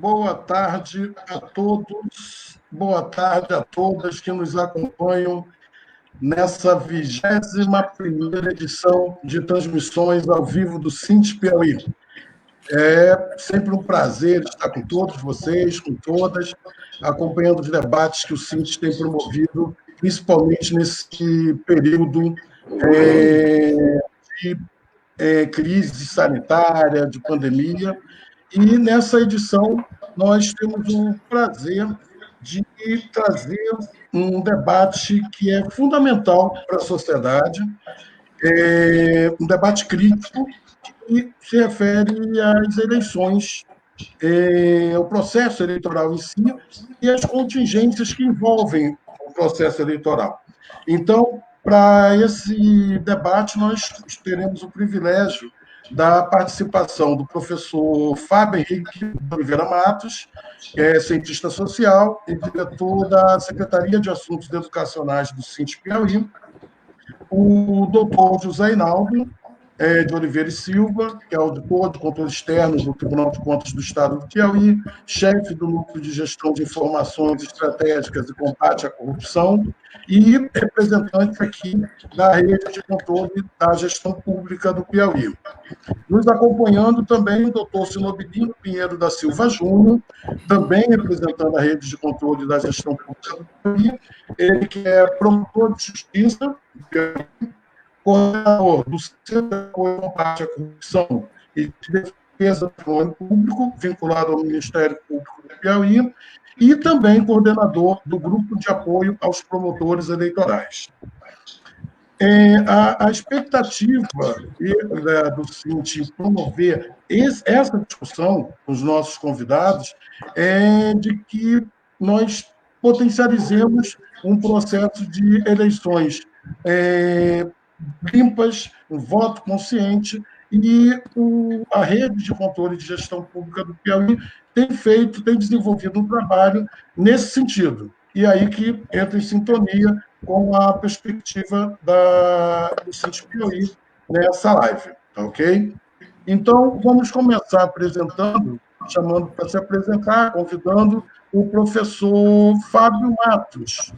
boa tarde a todos, boa tarde a todas que nos acompanham nessa 21ª edição de transmissões ao vivo do Sint Piauí. É sempre um prazer estar com todos vocês, com todas, acompanhando os debates que o Sint tem promovido, principalmente nesse período de crise sanitária, de pandemia. E nessa edição nós temos o prazer de trazer um debate que é fundamental para a sociedade, um debate crítico que se refere às eleições, o processo eleitoral em si e as contingências que envolvem o processo eleitoral. Então, para esse debate, nós teremos o privilégio da participação do professor Fábio Henrique de Oliveira Matos, que é cientista social e diretor da Secretaria de Assuntos Educacionais do Sint Piauí, o doutor José Inaldo de Oliveira e Silva, que é auditor de controle externo do Tribunal de Contas do Estado do Piauí, chefe do Núcleo de Gestão de Informações Estratégicas e Combate à Corrupção, e representante aqui da Rede de Controle da Gestão Pública do Piauí. Nos acompanhando também o doutor Sinobilino Pinheiro da Silva Júnior, também representando a Rede de Controle da Gestão Pública do Piauí, ele que é promotor de justiça do Piauí, coordenador do Centro de Apoio ao Combate à Corrupção e de Defesa do Patrimônio Público, vinculado ao Ministério Público do Piauí, e também coordenador do Grupo de Apoio aos Promotores Eleitorais. A expectativa do Sint em promover essa discussão com os nossos convidados é de que nós potencializemos um processo de eleições limpas, um voto consciente, e a Rede de Controle de Gestão Pública do Piauí tem desenvolvido um trabalho nesse sentido, e aí que entra em sintonia com a perspectiva do Sint Piauí nessa live, tá ok? Então, vamos começar apresentando, chamando para se apresentar, convidando o professor Fábio Matos.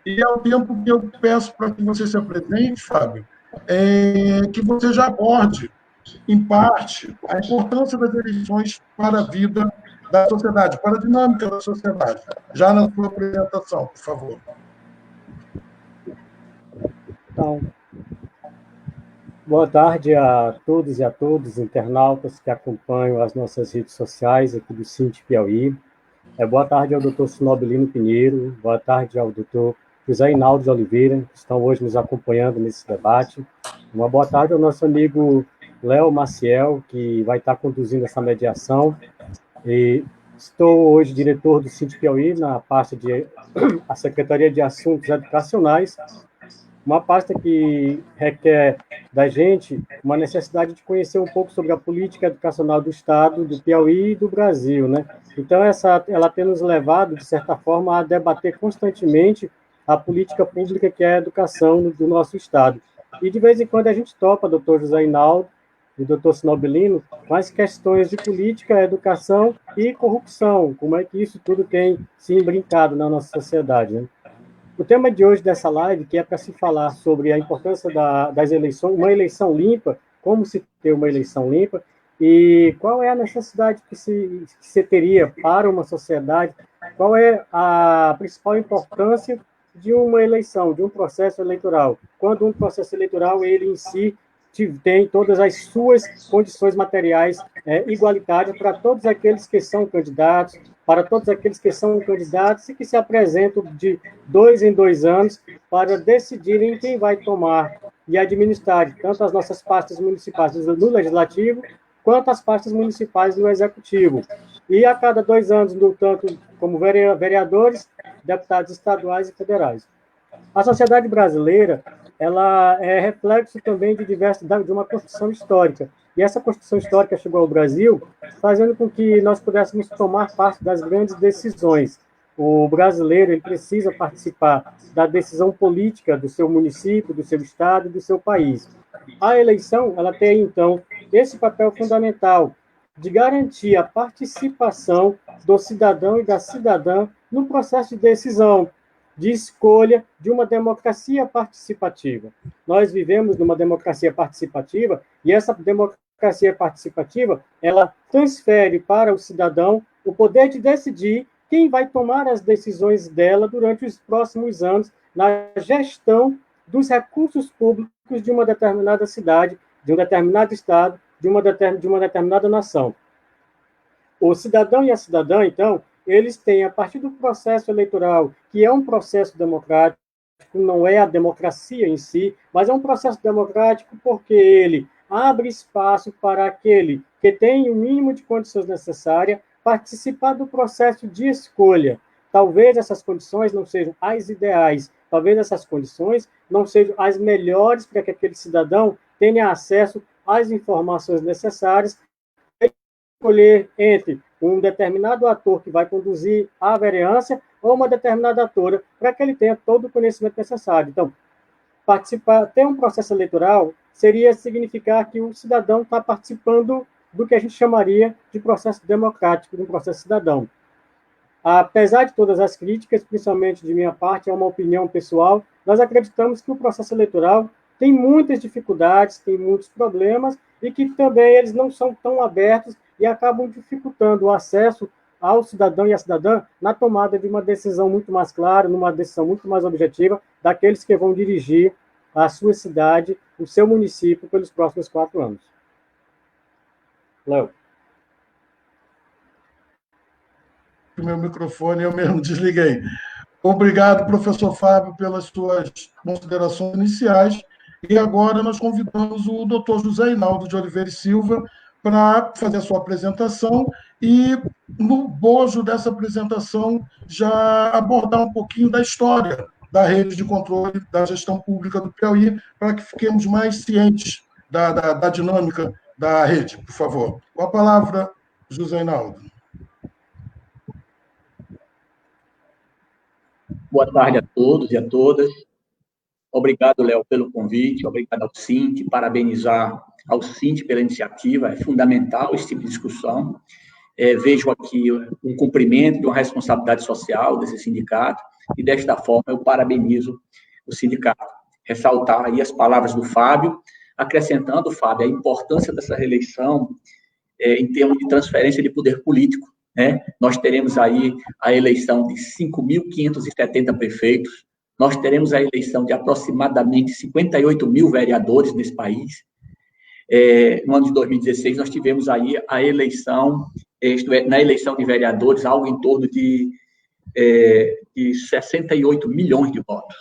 E ao tempo que eu peço para que você se apresente, Fábio, que você já aborde, em parte, a importância das eleições para a vida da sociedade, para a dinâmica da sociedade. Já na sua apresentação, por favor. Então, boa tarde a todos e a todas, internautas que acompanham as nossas redes sociais aqui do Sint Piauí. Boa tarde ao doutor Sinobilino Pinheiro, boa tarde ao doutor José Inaldo de Oliveira, que estão hoje nos acompanhando nesse debate. Uma boa tarde ao nosso amigo Léo Maciel, que vai estar conduzindo essa mediação. E estou hoje diretor do Sint Piauí, na pasta de a Secretaria de Assuntos Educacionais, uma pasta que requer da gente uma necessidade de conhecer um pouco sobre a política educacional do Estado, do Piauí e do Brasil, né? Então, ela tem nos levado, de certa forma, a debater constantemente a política pública que é a educação do nosso Estado. E, de vez em quando, a gente topa, doutor José Inaldo e doutor Sinobilino, com as questões de política, educação e corrupção, como é que isso tudo tem se imbrincado na nossa sociedade, né? O tema de hoje dessa live, que é para se falar sobre a importância das eleições, uma eleição limpa, como se ter uma eleição limpa, e qual é a necessidade que se teria para uma sociedade, qual é a principal importância de uma eleição, de um processo eleitoral, quando um processo eleitoral, ele em si, tem todas as suas condições materiais igualitárias para todos aqueles que são candidatos, para todos aqueles que são candidatos e que se apresentam de 2 em 2 anos para decidirem quem vai tomar e administrar tanto as nossas pastas municipais no Legislativo, quanto as pastas municipais no Executivo. E a cada 2 anos, tanto como vereadores, deputados estaduais e federais. A sociedade brasileira, ela é reflexo também de uma construção histórica. E essa construção histórica chegou ao Brasil fazendo com que nós pudéssemos tomar parte das grandes decisões. O brasileiro, ele precisa participar da decisão política do seu município, do seu estado e do seu país. A eleição, ela tem, então, esse papel fundamental de garantir a participação do cidadão e da cidadã no processo de decisão, de escolha de uma democracia participativa. Nós vivemos numa democracia participativa e essa democracia participativa, ela transfere para o cidadão o poder de decidir quem vai tomar as decisões dela durante os próximos anos na gestão dos recursos públicos de uma determinada cidade, de um determinado estado, de uma determinada nação. O cidadão e a cidadã, então, eles têm, a partir do processo eleitoral, que é um processo democrático, não é a democracia em si, mas é um processo democrático porque ele abre espaço para aquele que tem o mínimo de condições necessárias participar do processo de escolha. Talvez essas condições não sejam as ideais, talvez essas condições não sejam as melhores para que aquele cidadão tenha acesso às informações necessárias para escolher entre um determinado ator que vai conduzir a vereança ou uma determinada atora para que ele tenha todo o conhecimento necessário. Então, ter um processo eleitoral seria significar que o cidadão está participando do que a gente chamaria de processo democrático, de um processo cidadão. Apesar de todas as críticas, principalmente de minha parte, é uma opinião pessoal, nós acreditamos que o processo eleitoral tem muitas dificuldades, tem muitos problemas, e que também eles não são tão abertos e acabam dificultando o acesso ao cidadão e à cidadã na tomada de uma decisão muito mais clara, numa decisão muito mais objetiva, daqueles que vão dirigir a sua cidade, o seu município, pelos próximos 4 anos. Léo. O meu microfone eu mesmo desliguei. Obrigado, professor Fábio, pelas suas considerações iniciais. E agora nós convidamos o doutor José Inaldo de Oliveira e Silva para fazer a sua apresentação e, no bojo dessa apresentação, já abordar um pouquinho da história da rede de controle da gestão pública do Piauí, para que fiquemos mais cientes da dinâmica da rede, por favor. Com a palavra, José Inaldo. Boa tarde a todos e a todas. Obrigado, Léo, pelo convite, obrigado ao Sint, parabenizar ao Sint pela iniciativa, é fundamental esse tipo de discussão. Vejo aqui um cumprimento de uma responsabilidade social desse sindicato, e desta forma eu parabenizo o sindicato. Ressaltar aí as palavras do Fábio, acrescentando, Fábio, a importância dessa reeleição em termos de transferência de poder político, né? Nós teremos aí a eleição de 5.570 prefeitos, nós teremos a eleição de aproximadamente 58 mil vereadores nesse país. No ano de 2016, nós tivemos aí a eleição, na eleição de vereadores, algo em torno de 68 milhões de votos.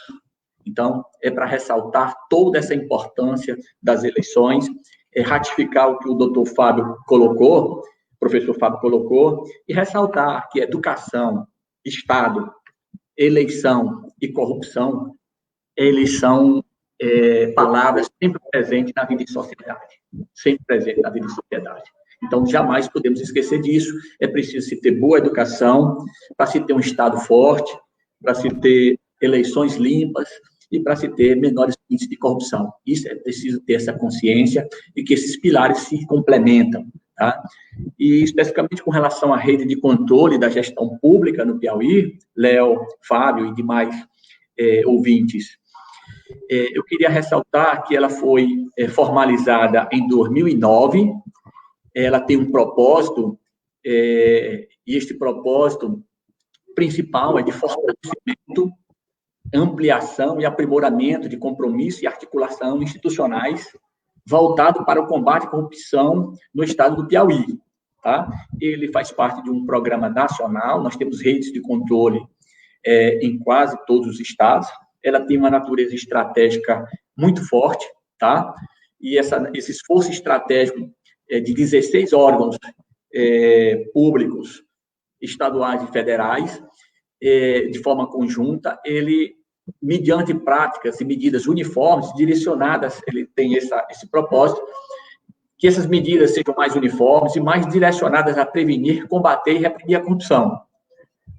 Então, é para ressaltar toda essa importância das eleições, ratificar o que o doutor Fábio colocou, o professor Fábio colocou, e ressaltar que educação, Estado, eleição e corrupção, eles são palavras sempre presentes na vida em sociedade, sempre presentes na vida em sociedade. Então, jamais podemos esquecer disso. É preciso se ter boa educação, para se ter um Estado forte, para se ter eleições limpas e para se ter menores índices de corrupção. Isso é preciso ter essa consciência e que esses pilares se complementam, tá? E, especificamente com relação à rede de controle da gestão pública no Piauí, Léo, Fábio e demais ouvintes, eu queria ressaltar que ela foi formalizada em 2009, ela tem um propósito, e este propósito principal é de fortalecimento, ampliação e aprimoramento de compromisso e articulação institucionais voltado para o combate à corrupção no estado do Piauí, tá? Ele faz parte de um programa nacional, nós temos redes de controle em quase todos os estados, ela tem uma natureza estratégica muito forte, tá? E esse esforço estratégico de 16 órgãos públicos, estaduais e federais, de forma conjunta, ele, mediante práticas e medidas uniformes, direcionadas, ele tem esse propósito, que essas medidas sejam mais uniformes e mais direcionadas a prevenir, combater e reprimir a corrupção,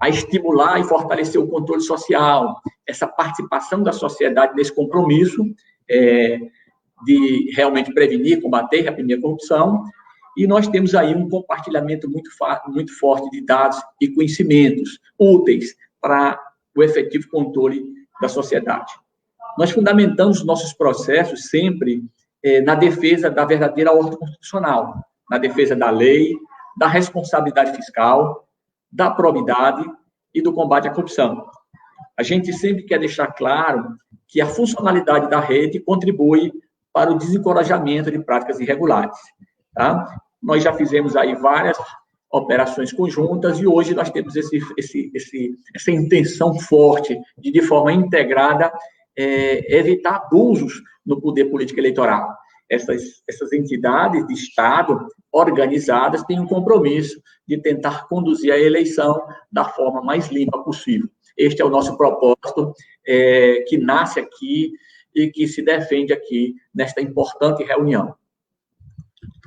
a estimular e fortalecer o controle social, essa participação da sociedade nesse compromisso de realmente prevenir, combater e reprimir a corrupção, e nós temos aí um compartilhamento muito forte de dados e conhecimentos úteis para o efetivo controle da sociedade. Nós fundamentamos nossos processos sempre na defesa da verdadeira ordem constitucional, na defesa da lei, da responsabilidade fiscal, da probidade e do combate à corrupção. A gente sempre quer deixar claro que a funcionalidade da rede contribui para o desencorajamento de práticas irregulares. Tá? Nós já fizemos aí várias operações conjuntas e hoje nós temos essa intenção forte de forma integrada, evitar abusos no poder político eleitoral. Essas entidades de Estado organizadas têm um compromisso de tentar conduzir a eleição da forma mais limpa possível. Este é o nosso propósito, que nasce aqui e que se defende aqui nesta importante reunião.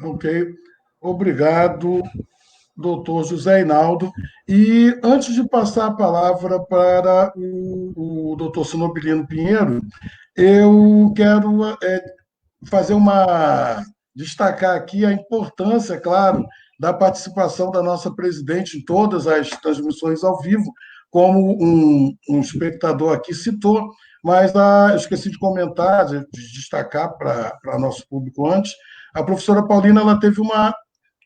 Ok. Obrigado, doutor José Inaldo. E antes de passar a palavra para o doutor Sinobilino Pinheiro, eu quero destacar aqui a importância, claro, da participação da nossa presidente em todas as transmissões ao vivo, como um espectador aqui citou, mas eu esqueci de comentar, de destacar para nosso público antes, a professora Paulina ela teve uma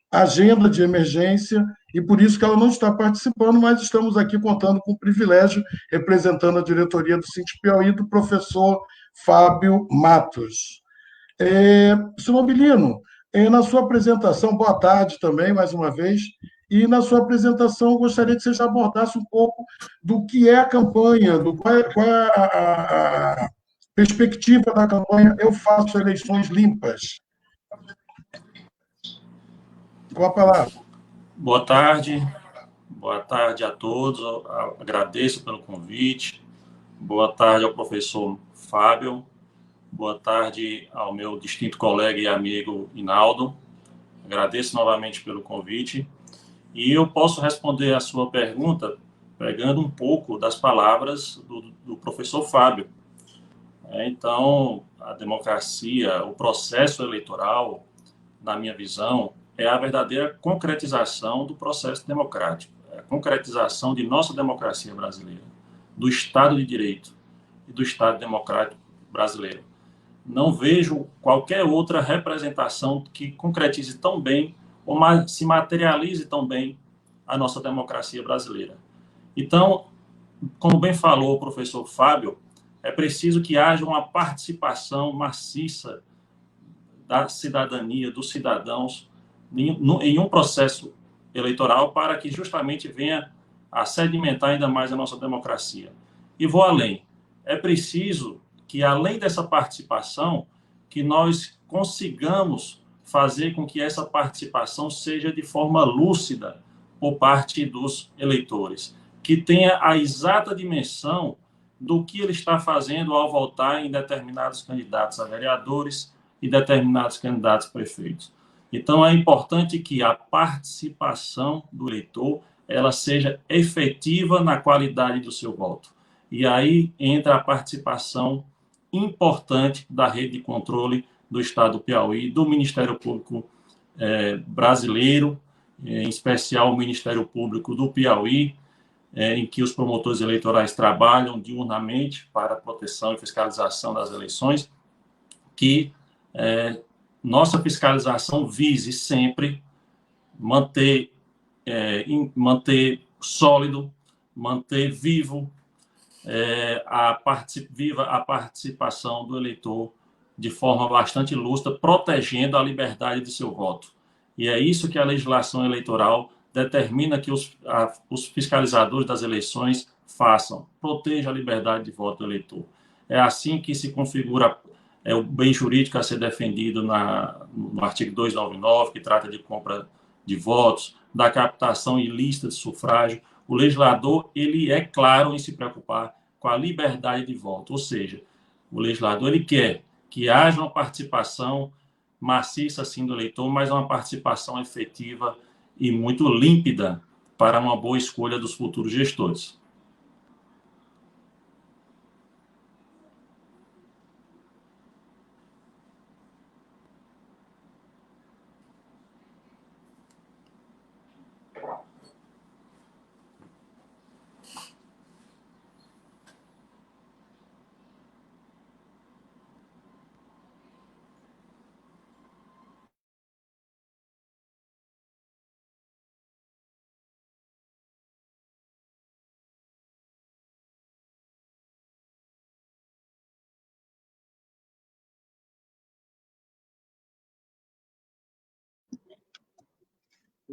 agenda de emergência e por isso que ela não está participando, mas estamos aqui contando com o privilégio, representando a diretoria do Cinti Piauí, do professor Fábio Matos. Senhor Nobilino, na sua apresentação, boa tarde também, mais uma vez, e na sua apresentação eu gostaria que você já abordasse um pouco do que é a campanha, qual é a perspectiva da campanha Eu Faço Eleições Limpas. Com a palavra. Boa tarde a todos, eu agradeço pelo convite, boa tarde ao professor Fábio, boa tarde ao meu distinto colega e amigo Inaldo, agradeço novamente pelo convite, e eu posso responder a sua pergunta pegando um pouco das palavras do professor Fábio. Então, a democracia, o processo eleitoral, na minha visão, é a verdadeira concretização do processo democrático, é a concretização de nossa democracia brasileira, do Estado de Direito e do Estado democrático brasileiro. Não vejo qualquer outra representação que concretize tão bem ou se materialize tão bem a nossa democracia brasileira. Então, como bem falou o professor Fábio, é preciso que haja uma participação maciça da cidadania, dos cidadãos, em um processo eleitoral para que justamente venha a sedimentar ainda mais a nossa democracia. E vou além. É preciso que, além dessa participação, que nós consigamos fazer com que essa participação seja de forma lúcida por parte dos eleitores, que tenha a exata dimensão do que ele está fazendo ao votar em determinados candidatos a vereadores e determinados candidatos a prefeitos. Então, é importante que a participação do eleitor ela seja efetiva na qualidade do seu voto. E aí entra a participação importante da rede de controle do Estado do Piauí, do Ministério Público brasileiro, em especial o Ministério Público do Piauí, em que os promotores eleitorais trabalham diurnamente para a proteção e fiscalização das eleições, que nossa fiscalização vise sempre manter sólido, manter viva a participação do eleitor de forma bastante lúcida, protegendo a liberdade de seu voto. E é isso que a legislação eleitoral determina que os fiscalizadores das eleições façam, proteja a liberdade de voto do eleitor. É assim que se configura o bem jurídico a ser defendido no artigo 299, que trata de compra de votos, da captação ilícita de sufrágio. O legislador, ele é claro em se preocupar com a liberdade de voto, ou seja, o legislador ele quer que haja uma participação maciça assim do eleitor, mas uma participação efetiva e muito límpida para uma boa escolha dos futuros gestores.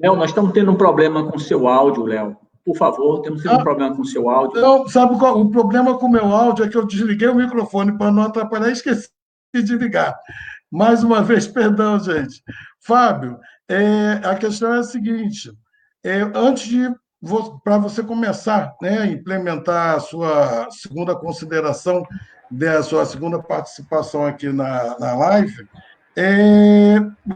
Léo, nós estamos tendo um problema com o seu áudio, Léo. Por favor, temos tido um problema com o seu áudio. Não, sabe qual? O problema com o meu áudio é que eu desliguei o microfone para não atrapalhar e esqueci de ligar. Mais uma vez, perdão, gente. Fábio, a questão é a seguinte: antes de para você começar, né, a implementar a sua segunda consideração, da sua segunda participação aqui na live,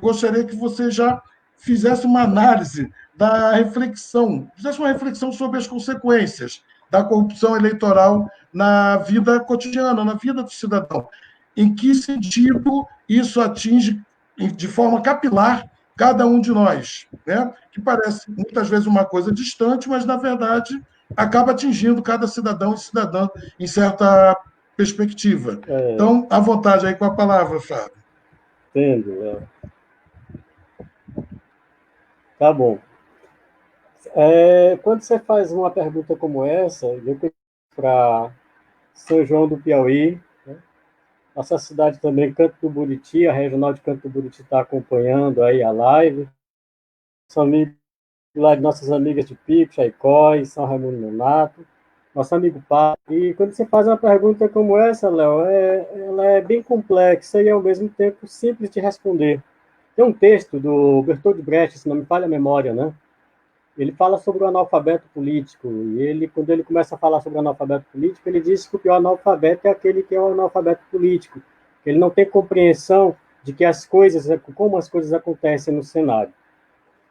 gostaria que você já fizesse uma análise da reflexão, fizesse uma reflexão sobre as consequências da corrupção eleitoral na vida cotidiana, na vida do cidadão. Em que sentido isso atinge de forma capilar cada um de nós, né? Que parece muitas vezes uma coisa distante, mas, na verdade, acaba atingindo cada cidadão e cidadã em certa perspectiva. Então, à vontade aí com a palavra, Fábio. Entendo. Tá bom. Quando você faz uma pergunta como essa, eu penso para São João do Piauí, né? Nossa cidade também, Canto do Buriti, a regional de Canto do Buriti está acompanhando aí a live. São amigos lá de nossas amigas de Pico, Chaicói, São Raimundo Nonato, nosso amigo Pá. E quando você faz uma pergunta como essa, Léo, ela é bem complexa e, ao mesmo tempo, simples de responder. Tem um texto do Bertold Brecht, se não me falha a memória, né? Ele fala sobre o analfabeto político, e quando ele começa a falar sobre o analfabeto político, ele diz que o pior analfabeto é aquele que é o analfabeto político, que ele não tem compreensão de que como as coisas acontecem no cenário.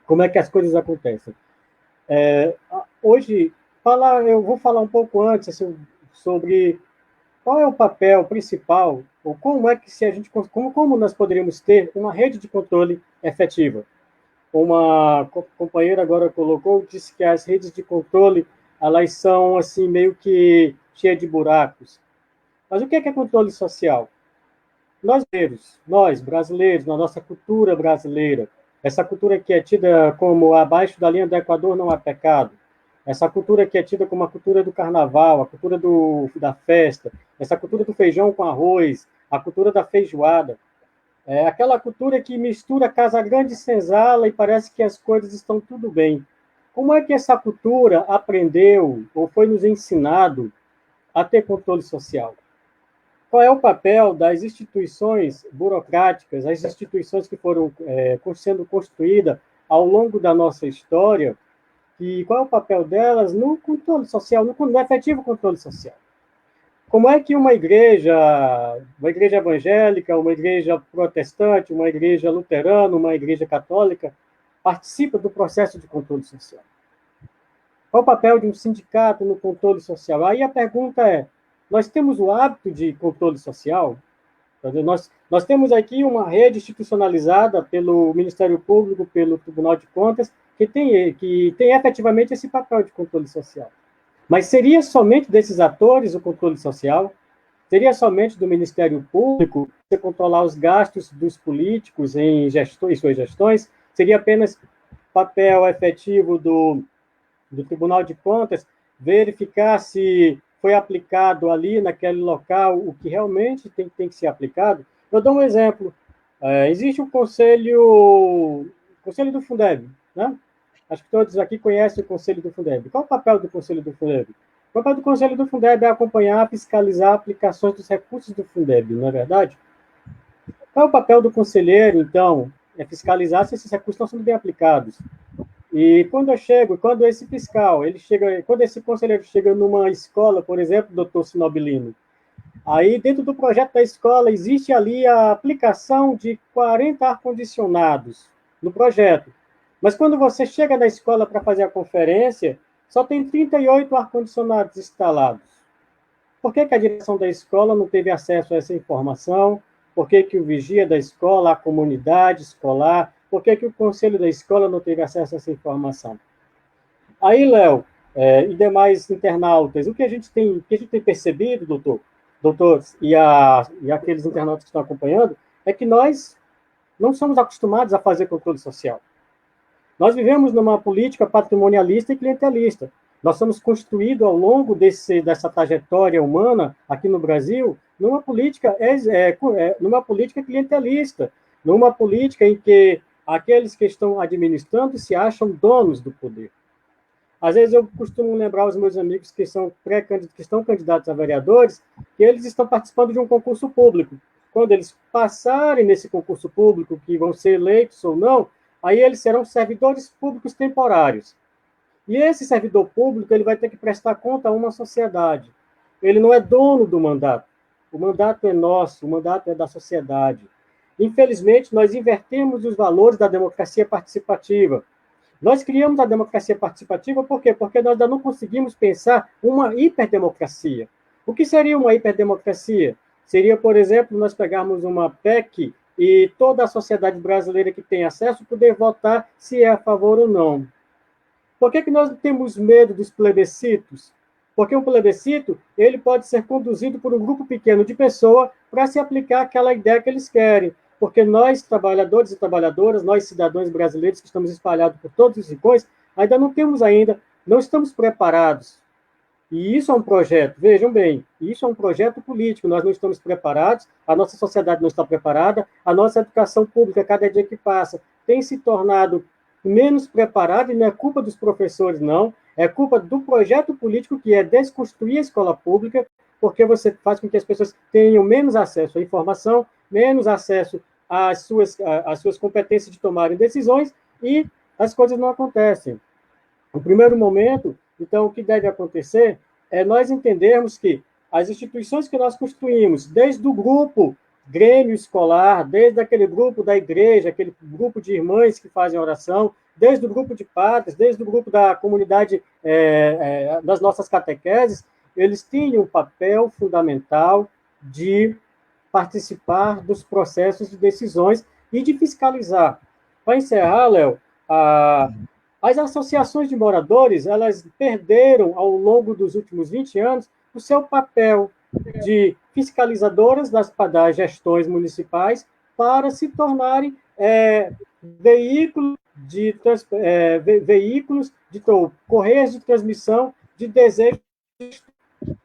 Como é que as coisas acontecem? Hoje, eu vou falar um pouco antes assim, sobre qual é o papel principal, ou como nós poderíamos ter uma rede de controle efetiva. Uma companheira agora disse que as redes de controle, elas são assim meio que cheias de buracos. Mas o que é controle social? Nós brasileiros, na nossa cultura brasileira, essa cultura que é tida como abaixo da linha do Equador não há pecado, essa cultura que é tida como a cultura do carnaval, a cultura da festa, essa cultura do feijão com arroz, a cultura da feijoada, aquela cultura que mistura Casa Grande e senzala e parece que as coisas estão tudo bem. Como é que essa cultura aprendeu ou foi nos ensinado a ter controle social? Qual é o papel das instituições burocráticas, as instituições que foram sendo construídas ao longo da nossa história, e qual é o papel delas no controle social, no efetivo controle social? Como é que uma igreja evangélica, uma igreja protestante, uma igreja luterana, uma igreja católica participa do processo de controle social? Qual o papel de um sindicato no controle social? Aí a pergunta é, nós temos o hábito de controle social? Nós temos aqui uma rede institucionalizada pelo Ministério Público, pelo Tribunal de Contas, que tem efetivamente esse papel de controle social. Mas seria somente desses atores o controle social? Seria somente do Ministério Público você controlar os gastos dos políticos em suas gestões? Seria apenas papel efetivo do Tribunal de Contas verificar se foi aplicado ali, naquele local, o que realmente tem que ser aplicado? Eu dou um exemplo. Existe o Conselho do Fundeb, né? Acho que todos aqui conhecem o Conselho do Fundeb. Qual é o papel do Conselho do Fundeb? O papel do Conselho do Fundeb é acompanhar, fiscalizar aplicações dos recursos do Fundeb, não é verdade? Qual é o papel do conselheiro, então? É fiscalizar se esses recursos estão sendo bem aplicados. E quando esse fiscal, quando esse conselheiro chega numa escola, por exemplo, doutor Sinobilino, aí dentro do projeto da escola existe ali a aplicação de 40 ar-condicionados no projeto. Mas quando você chega na escola para fazer a conferência, só tem 38 ar-condicionados instalados. Por que a direção da escola não teve acesso a essa informação? Por que o vigia da escola, a comunidade escolar, por que o conselho da escola não teve acesso a essa informação? Aí, Léo, e demais internautas, o que a gente tem percebido, doutores, e aqueles internautas que estão acompanhando, é que nós não somos acostumados a fazer controle social. Nós vivemos numa política patrimonialista e clientelista. Nós somos construídos ao longo dessa trajetória humana aqui no Brasil numa política clientelista, numa política em que aqueles que estão administrando se acham donos do poder. Às vezes eu costumo lembrar os meus amigos que estão candidatos a vereadores, que eles estão participando de um concurso público. Quando eles passarem nesse concurso público, que vão ser eleitos ou não, aí eles serão servidores públicos temporários. E esse servidor público ele vai ter que prestar conta a uma sociedade. Ele não é dono do mandato. O mandato é nosso, o mandato é da sociedade. Infelizmente, nós invertemos os valores da democracia participativa. Nós criamos a democracia participativa por quê? Porque nós ainda não conseguimos pensar uma hiperdemocracia. O que seria uma hiperdemocracia? Seria, por exemplo, nós pegarmos uma PEC e toda a sociedade brasileira que tem acesso poder votar se é a favor ou não. Por que nós temos medo dos plebiscitos? Porque um plebiscito ele pode ser conduzido por um grupo pequeno de pessoas para se aplicar aquela ideia que eles querem. Porque nós, trabalhadores e trabalhadoras, nós, cidadãos brasileiros que estamos espalhados por todos os rincões, ainda não estamos preparados. E isso é um projeto, vejam bem, isso é um projeto político, nós não estamos preparados, a nossa sociedade não está preparada, a nossa educação pública, cada dia que passa, tem se tornado menos preparada, e não é culpa dos professores, não, é culpa do projeto político que é desconstruir a escola pública, porque você faz com que as pessoas tenham menos acesso à informação, menos acesso às suas competências de tomarem decisões, e as coisas não acontecem. No primeiro momento, então, o que deve acontecer é nós entendermos que as instituições que nós construímos, desde o grupo grêmio escolar, desde aquele grupo da igreja, aquele grupo de irmãs que fazem oração, desde o grupo de padres, desde o grupo da comunidade das nossas catequeses, eles têm um papel fundamental de participar dos processos de decisões e de fiscalizar. Para encerrar, Léo, as associações de moradores, elas perderam, ao longo dos últimos 20 anos, o seu papel de fiscalizadoras das gestões municipais para se tornarem veículos correias de transmissão de desejos.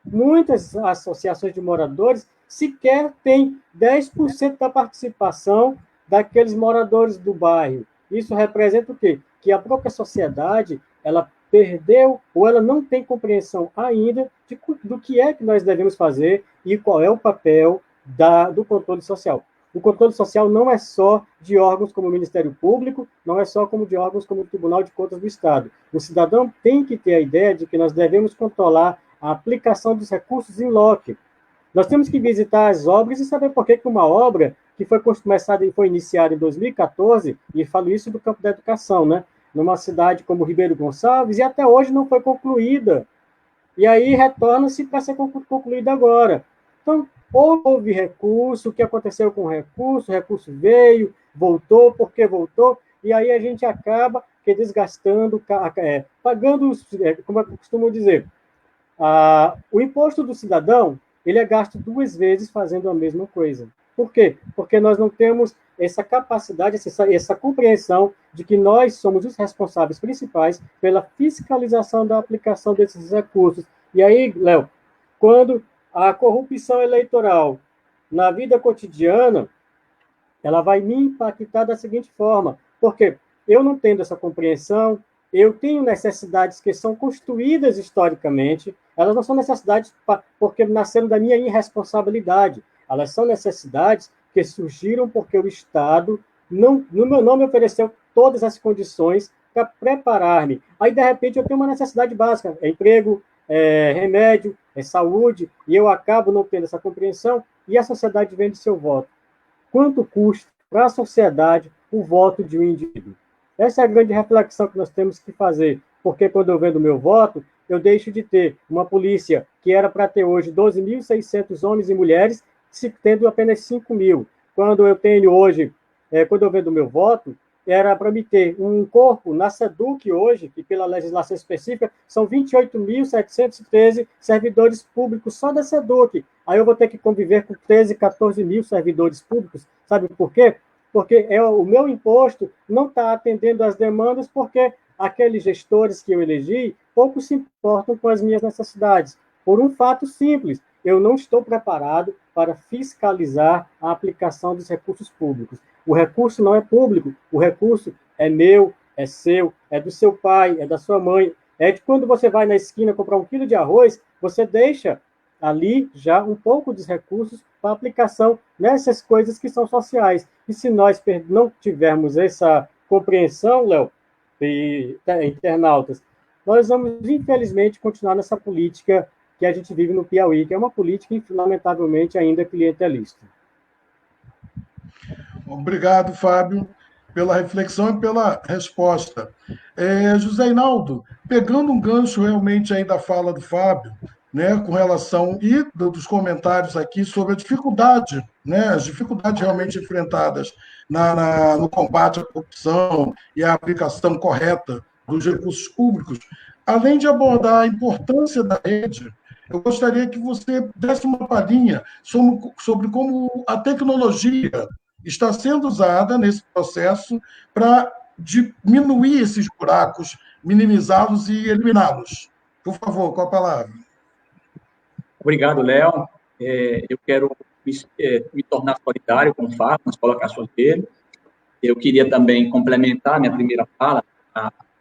Muitas associações de moradores sequer têm 10% da participação daqueles moradores do bairro. Isso representa o quê? Que a própria sociedade, ela perdeu ou ela não tem compreensão ainda do que é que nós devemos fazer e qual é o papel do controle social. O controle social não é só de órgãos como o Ministério Público, não é só como de órgãos como o Tribunal de Contas do Estado. O cidadão tem que ter a ideia de que nós devemos controlar a aplicação dos recursos em loco. Nós temos que visitar as obras e saber por que uma obra que foi começada e foi iniciada em 2014, e falo isso do campo da educação, né? Numa cidade como Ribeiro Gonçalves, e até hoje não foi concluída. E aí retorna-se para ser concluída agora. Então, houve recurso, o que aconteceu com o recurso veio, voltou, por que voltou, e aí a gente acaba desgastando, pagando, como eu costumo dizer, o imposto do cidadão, ele é gasto 2 vezes fazendo a mesma coisa. Por quê? Porque nós não temos essa capacidade, essa compreensão de que nós somos os responsáveis principais pela fiscalização da aplicação desses recursos. E aí, Léo, quando a corrupção eleitoral na vida cotidiana, ela vai me impactar da seguinte forma, porque eu não tendo essa compreensão, eu tenho necessidades que são construídas historicamente, elas não são necessidades porque nasceram da minha irresponsabilidade, elas são necessidades que surgiram porque o Estado não me ofereceu todas as condições para preparar-me. Aí, de repente, eu tenho uma necessidade básica, é emprego, é remédio, é saúde, e eu acabo não tendo essa compreensão, e a sociedade vende seu voto. Quanto custa para a sociedade o voto de um indivíduo? Essa é a grande reflexão que nós temos que fazer, porque quando eu vendo o meu voto, eu deixo de ter uma polícia que era para ter hoje 12.600 homens e mulheres, tendo apenas 5.000. Quando eu tenho hoje, quando eu vendo o meu voto, era para me ter um corpo na SEDUC hoje, que pela legislação específica, são 28.713 servidores públicos só da SEDUC. Aí eu vou ter que conviver com 13, 14 mil servidores públicos. Sabe por quê? Porque o meu imposto não está atendendo às demandas, porque aqueles gestores que eu elegi pouco se importam com as minhas necessidades. Por um fato simples, eu não estou preparado para fiscalizar a aplicação dos recursos públicos. O recurso não é público, o recurso é meu, é seu, é do seu pai, é da sua mãe. É de quando você vai na esquina comprar 1 quilo de arroz, você deixa ali já um pouco dos recursos para aplicação nessas coisas que são sociais. E se nós não tivermos essa compreensão, Léo, e internautas, nós vamos, infelizmente, continuar nessa política que a gente vive no Piauí, que é uma política, lamentavelmente, ainda clientelista. Obrigado, Fábio, pela reflexão e pela resposta. José Inaldo, pegando um gancho realmente aí da fala do Fábio, né, com relação e dos comentários aqui sobre a dificuldade, né, as dificuldades realmente enfrentadas no combate à corrupção e a aplicação correta dos recursos públicos, além de abordar a importância da rede, eu gostaria que você desse uma palhinha sobre como a tecnologia está sendo usada nesse processo para diminuir esses buracos, minimizá-los e eliminá-los. Por favor, com a palavra. Obrigado, Léo. Eu quero me tornar solidário com o Fábio, nas colocações dele. Eu queria também complementar minha primeira fala.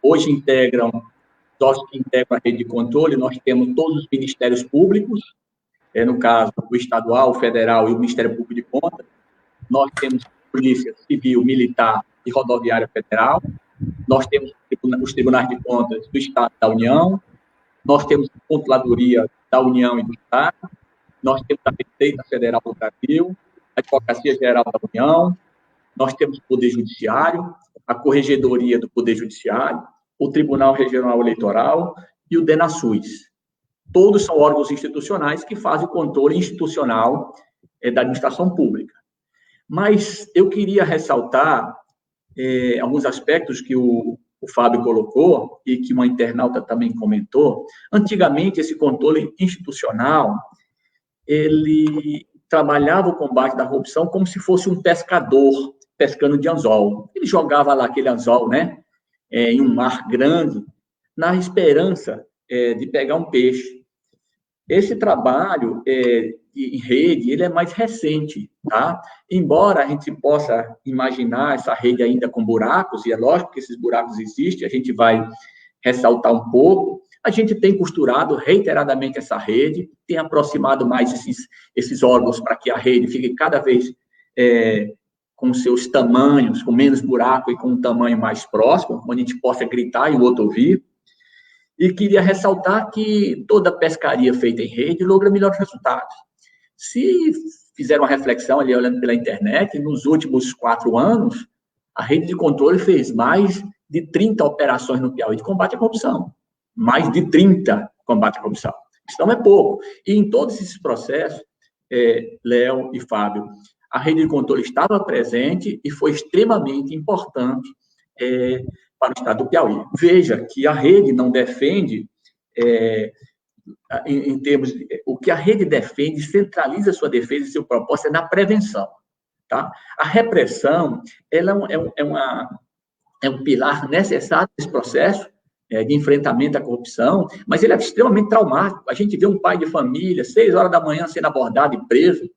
Hoje nós que integram a rede de controle, nós temos todos os ministérios públicos, no caso, o estadual, o federal e o Ministério Público de Contas. Nós temos Polícia Civil, Militar e Rodoviária Federal. Nós temos os Tribunais de Contas do Estado e da União. Nós temos a Controladoria da União e do Estado. Nós temos a Receita Federal do Brasil, a Advocacia Geral da União. Nós temos o Poder Judiciário, a Corregedoria do Poder Judiciário, o Tribunal Regional Eleitoral e o DENASUS. Todos são órgãos institucionais que fazem o controle institucional da administração pública. Mas eu queria ressaltar alguns aspectos que o Fábio colocou e que uma internauta também comentou. Antigamente, esse controle institucional, ele trabalhava o combate da corrupção como se fosse um pescador pescando de anzol. Ele jogava lá aquele anzol, né, em um mar grande, na esperança de pegar um peixe. Esse trabalho em rede, ele é mais recente, tá? Embora a gente possa imaginar essa rede ainda com buracos, e é lógico que esses buracos existem, a gente vai ressaltar um pouco, a gente tem costurado reiteradamente essa rede, tem aproximado mais esses órgãos para que a rede fique cada vez com seus tamanhos, com menos buraco e com um tamanho mais próximo, onde a gente possa gritar e o outro ouvir. E queria ressaltar que toda pescaria feita em rede logra melhores resultados. Se fizer uma reflexão ali olhando pela internet, nos últimos 4 anos, a rede de controle fez mais de 30 operações no Piauí de combate à corrupção. Mais de 30 combate à corrupção. Isso não é pouco. E em todos esses processos, Léo e Fábio, a rede de controle estava presente e foi extremamente importante para o estado do Piauí. Veja que a rede não defende, em termos, o que a rede defende, centraliza sua defesa e seu propósito na prevenção. Tá? A repressão, ela é um pilar necessário desse processo de enfrentamento à corrupção, mas ele é extremamente traumático. A gente vê um pai de família, 6 horas da manhã, sendo abordado e preso.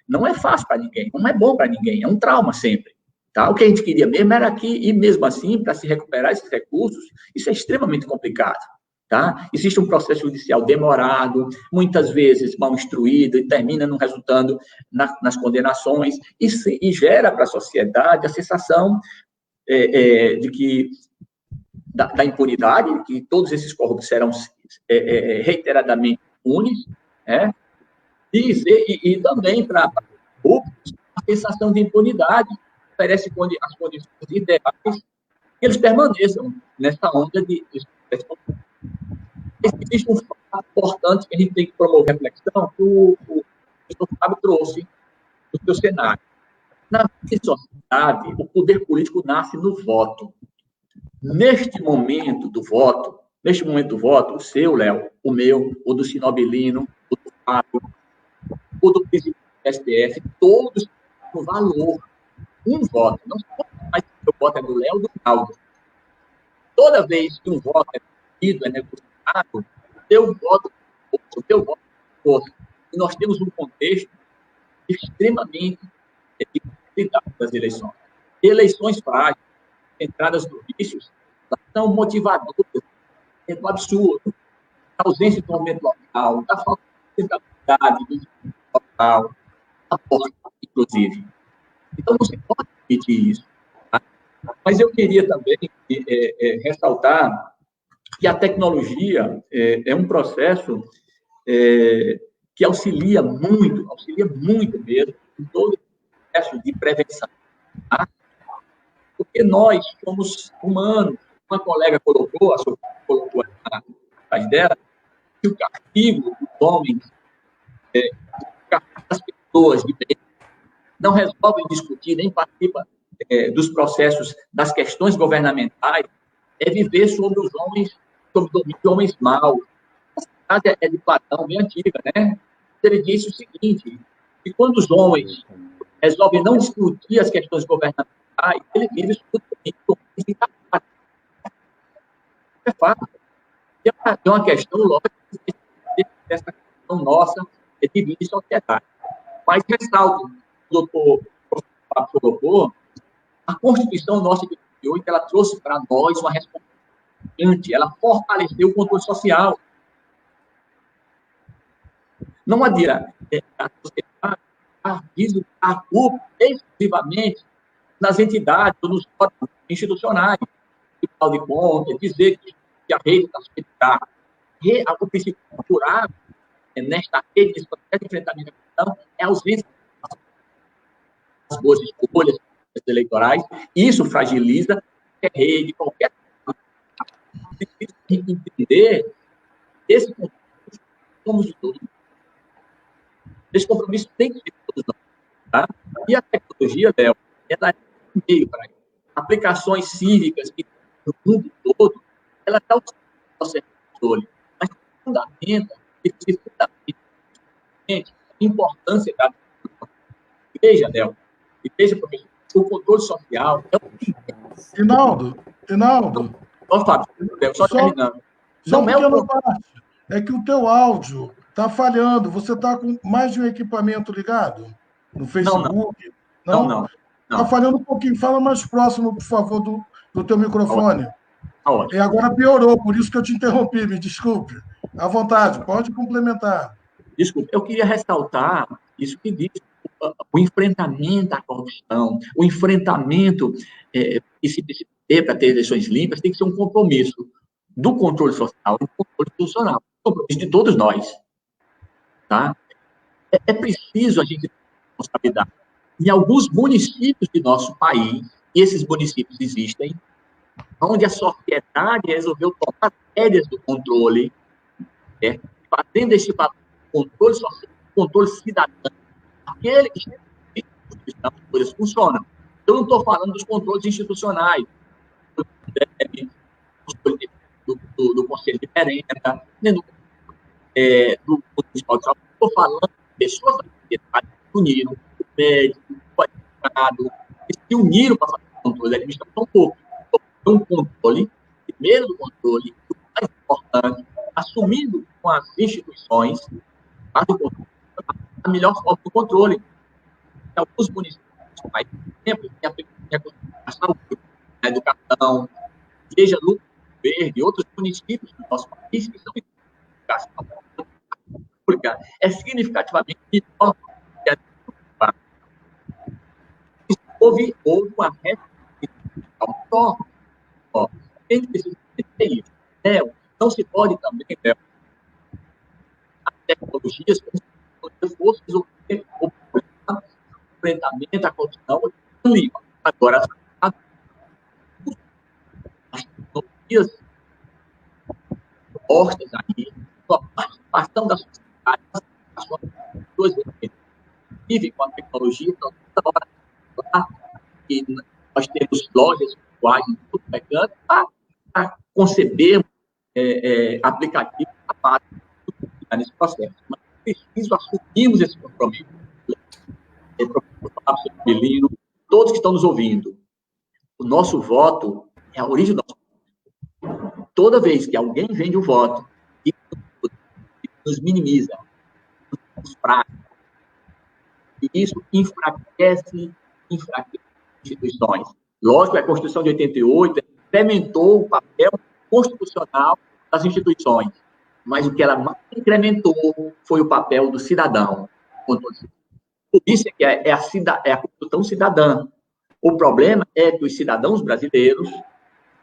Não é fácil para ninguém, não é bom para ninguém, é um trauma sempre. Tá? O que a gente queria mesmo era aqui, e mesmo assim, para se recuperar esses recursos, isso é extremamente complicado. Tá? Existe um processo judicial demorado, muitas vezes mal instruído, e termina não resultando nas condenações, e gera para a sociedade a sensação de que da impunidade, que todos esses corruptos serão reiteradamente impunes, né? E também para públicos a sensação de impunidade, oferece as condições ideais que eles permaneçam nessa onda de existe um fato importante que a gente tem que promover reflexão, que o professor Fábio trouxe no seu cenário. Na sociedade, o poder político nasce no voto. Neste momento do voto, o seu, Léo, o meu, o do Sinobilino, o do Fábio, o do presidente do STF, todos têm um valor. Um voto, não mais que o voto é do Léo ou do Aldo. Toda vez que um voto é pedido, é negociado, o teu voto é força. E nós temos um contexto extremamente de qualidade das eleições. Eleições frágeis, entradas no vícios, são motivadoras do absurdo, da ausência do momento local, da falta de centralidade do local, da porta, inclusive. Então, não se pode repetir isso. Tá? Mas eu queria também ressaltar que a tecnologia é um processo que auxilia muito mesmo em todo o processo de prevenção. Tá? Porque nós somos humanos. Uma colega colocou atrás dela, que o castigo dos homens, o castigo das pessoas de bem, não resolvem discutir, nem participam dos processos, das questões governamentais, é viver sobre os homens, sob o domínio de homens maus. A frase é de Platão, bem antiga, né? Ele disse o seguinte, que quando os homens resolvem não discutir as questões governamentais, ele vive sob o domínio de homens incapazes. É fato. É uma questão, lógico, essa questão nossa de vida em sociedade. Mas ressalto, o doutor Fábio colocou, a Constituição nossa de 88, ela trouxe para nós uma responsabilidade, ela fortaleceu o controle social. Não adianta a sociedade visitar a culpa exclusivamente nas entidades ou nos órgãos institucionais. Afinal de contas, dizer que a rede está sujeita o principal curado nesta rede de enfrentamento à corrupção é a ausência das boas escolhas eleitorais. Isso fragiliza qualquer rede, qualquer entender esse compromisso somos de todos. Esse compromisso tem que ser de todos nós. Tá? E a tecnologia, Léo, ela é um meio para isso. Aplicações cívicas que no mundo todo, ela está auxiliando o controle, mas fundamenta a importância da igreja, Léo, igreja, professor, o controle social é Rinaldo, Fábio, só terminando. Não é o parte. É que o teu áudio está falhando. Você está com mais de um equipamento ligado? No Facebook? Não. Está falhando um pouquinho. Fala mais próximo, por favor, do teu microfone. E agora piorou, por isso que eu te interrompi, me desculpe. À vontade, pode complementar. Desculpe, eu queria ressaltar isso que diz o enfrentamento à corrupção, o enfrentamento que se ter para ter eleições limpas tem que ser um compromisso do controle social, um controle institucional, um compromisso de todos nós. Tá? É preciso a gente ter responsabilidade. Em alguns municípios de nosso país, e esses municípios existem, onde a sociedade resolveu tomar rédeas do controle, fazendo esse controle social, controle cidadão, aquele que as coisas funcionam. Eu não estou falando dos controles institucionais, do Conselho de Merenda, nem do Municipal de Saúde. Estou falando de pessoas da sociedade que se uniram, o médico, o advogado, que se uniram para fazer o controle da administração pública. Um controle, primeiro do controle, o mais importante, assumindo com as instituições a melhor forma do controle. Em alguns municípios, por exemplo, tem a saúde, a educação, veja no Verde e outros municípios do nosso país que são educação pública, é significativamente menor que a houve uma responsabilidade maior. Tem que ter isso. Não se pode também, as tecnologias fossem resolver o enfrentamento à corrupção limpa. Agora, as tecnologias postas aí, a participação da sociedade, as pessoas vivem com a tecnologia, então, toda hora lá, e nós temos lojas virtuais em tudo pegando para conceber aplicativos capazes de nesse processo. Mas é preciso assumirmos esse compromisso. Belino, todos que estão nos ouvindo, o nosso voto é a origem do nosso voto. Toda vez que alguém vende o voto e nos minimiza, nos fracos, E isso enfraquece instituições. Lógico que a Constituição de 88 incrementou o papel constitucional das instituições, mas o que ela mais incrementou foi o papel do cidadão. Por isso que é a Constituição cidadã. O problema é que os cidadãos brasileiros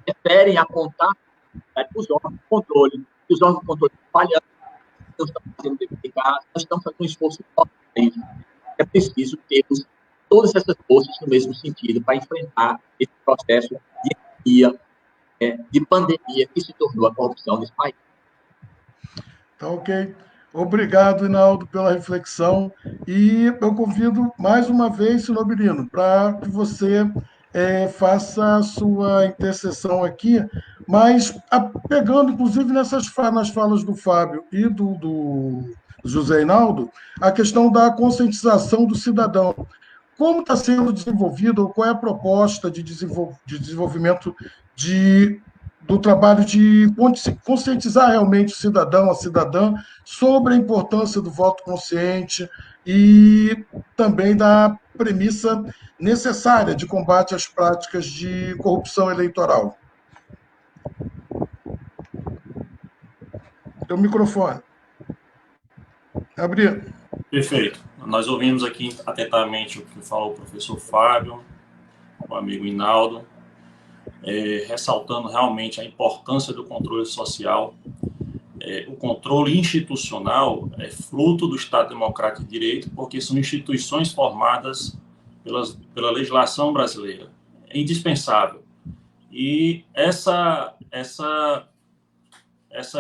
preferem apontar os órgãos de controle. Os órgãos de controle estão falhando, não estão fazendo eficaz, nós estamos fazendo um esforço enorme. É preciso termos todas essas forças no mesmo sentido para enfrentar esse processo de pandemia que se tornou a corrupção nesse país. Tá ok. Obrigado, Inaldo, pela reflexão. E eu convido mais uma vez, Nobilino, para que você faça a sua intercessão aqui, mas pegando, inclusive, nas falas do Fábio e do José Inaldo, a questão da conscientização do cidadão. Como está sendo desenvolvido, ou qual é a proposta de desenvolvimento do trabalho de conscientizar realmente o cidadão, a cidadã, sobre a importância do voto consciente e também da premissa necessária de combate às práticas de corrupção eleitoral? Teu microfone. Gabriel. Perfeito. Nós ouvimos aqui atentamente o que falou o professor Fábio, o amigo Inaldo, ressaltando realmente a importância do controle social. O controle institucional é fruto do Estado Democrático de Direito, porque são instituições formadas pela legislação brasileira. É indispensável. E essa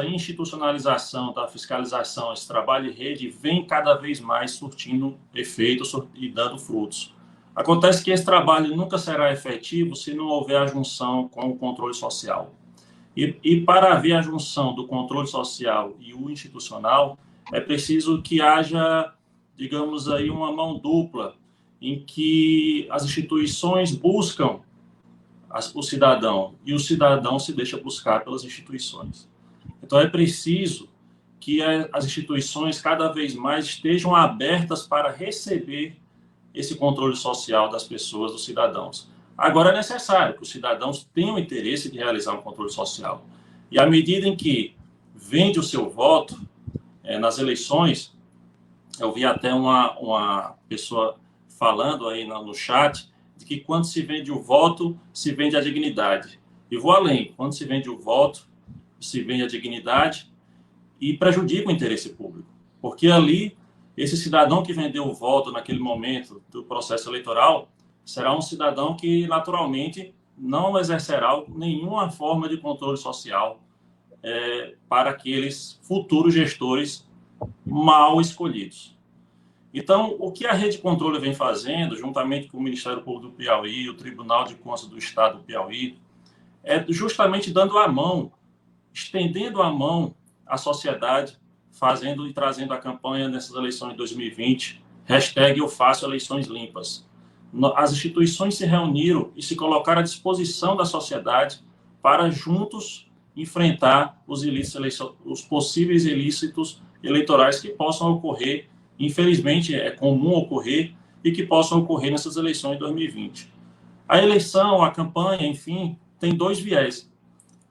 institucionalização da fiscalização, esse trabalho de rede, vem cada vez mais surtindo efeitos e dando frutos. Acontece que esse trabalho nunca será efetivo se não houver a junção com o controle social. E para haver a junção do controle social e o institucional, é preciso que haja, digamos aí, uma mão dupla, em que as instituições buscam o cidadão e o cidadão se deixa buscar pelas instituições. Então, é preciso que as instituições cada vez mais estejam abertas para receber esse controle social das pessoas, dos cidadãos. Agora, é necessário que os cidadãos tenham interesse de realizar um controle social. E à medida em que vende o seu voto nas eleições, eu vi até uma pessoa falando aí no chat de que quando se vende o voto, se vende a dignidade. E vou além, quando se vende o voto, se vende a dignidade e prejudica o interesse público. Porque ali, esse cidadão que vendeu o voto naquele momento do processo eleitoral será um cidadão que, naturalmente, não exercerá nenhuma forma de controle social para aqueles futuros gestores mal escolhidos. Então, o que a Rede Controle vem fazendo, juntamente com o Ministério Público do Piauí, o Tribunal de Contas do Estado do Piauí, é justamente dando a mão, estendendo a mão à sociedade, fazendo e trazendo a campanha nessas eleições de 2020, #Eu Faço Eleições Limpas. As instituições se reuniram e se colocaram à disposição da sociedade para juntos enfrentar os possíveis ilícitos eleitorais que possam ocorrer, infelizmente é comum ocorrer, e que possam ocorrer nessas eleições de 2020. A eleição, a campanha, enfim, tem dois viés.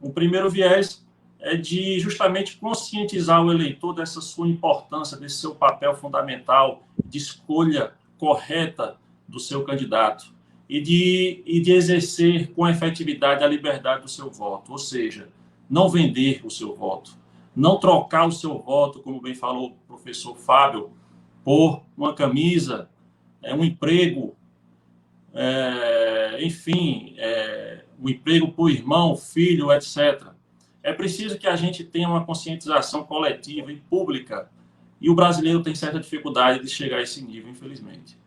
O primeiro viés é de justamente conscientizar o eleitor dessa sua importância, desse seu papel fundamental de escolha correta do seu candidato e de exercer com efetividade a liberdade do seu voto, ou seja, não vender o seu voto, não trocar o seu voto, como bem falou o professor Fábio, por uma camisa, um emprego, enfim, um emprego por irmão, filho, etc. É preciso que a gente tenha uma conscientização coletiva e pública, e o brasileiro tem certa dificuldade de chegar a esse nível, infelizmente.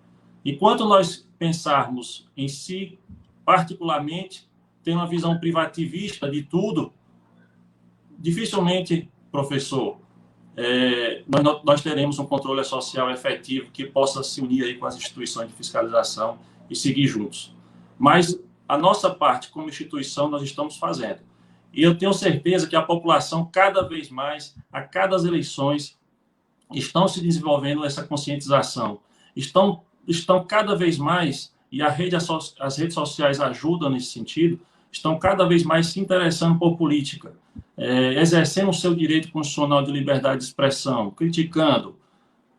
Enquanto nós pensarmos em si, particularmente, ter uma visão privativista de tudo, dificilmente, professor, nós teremos um controle social efetivo que possa se unir aí com as instituições de fiscalização e seguir juntos. Mas a nossa parte, como instituição, nós estamos fazendo. E eu tenho certeza que a população, cada vez mais, a cada eleições, estão se desenvolvendo essa conscientização, estão estão cada vez mais, e as redes sociais ajudam nesse sentido, estão cada vez mais se interessando por política, exercendo o seu direito constitucional de liberdade de expressão, criticando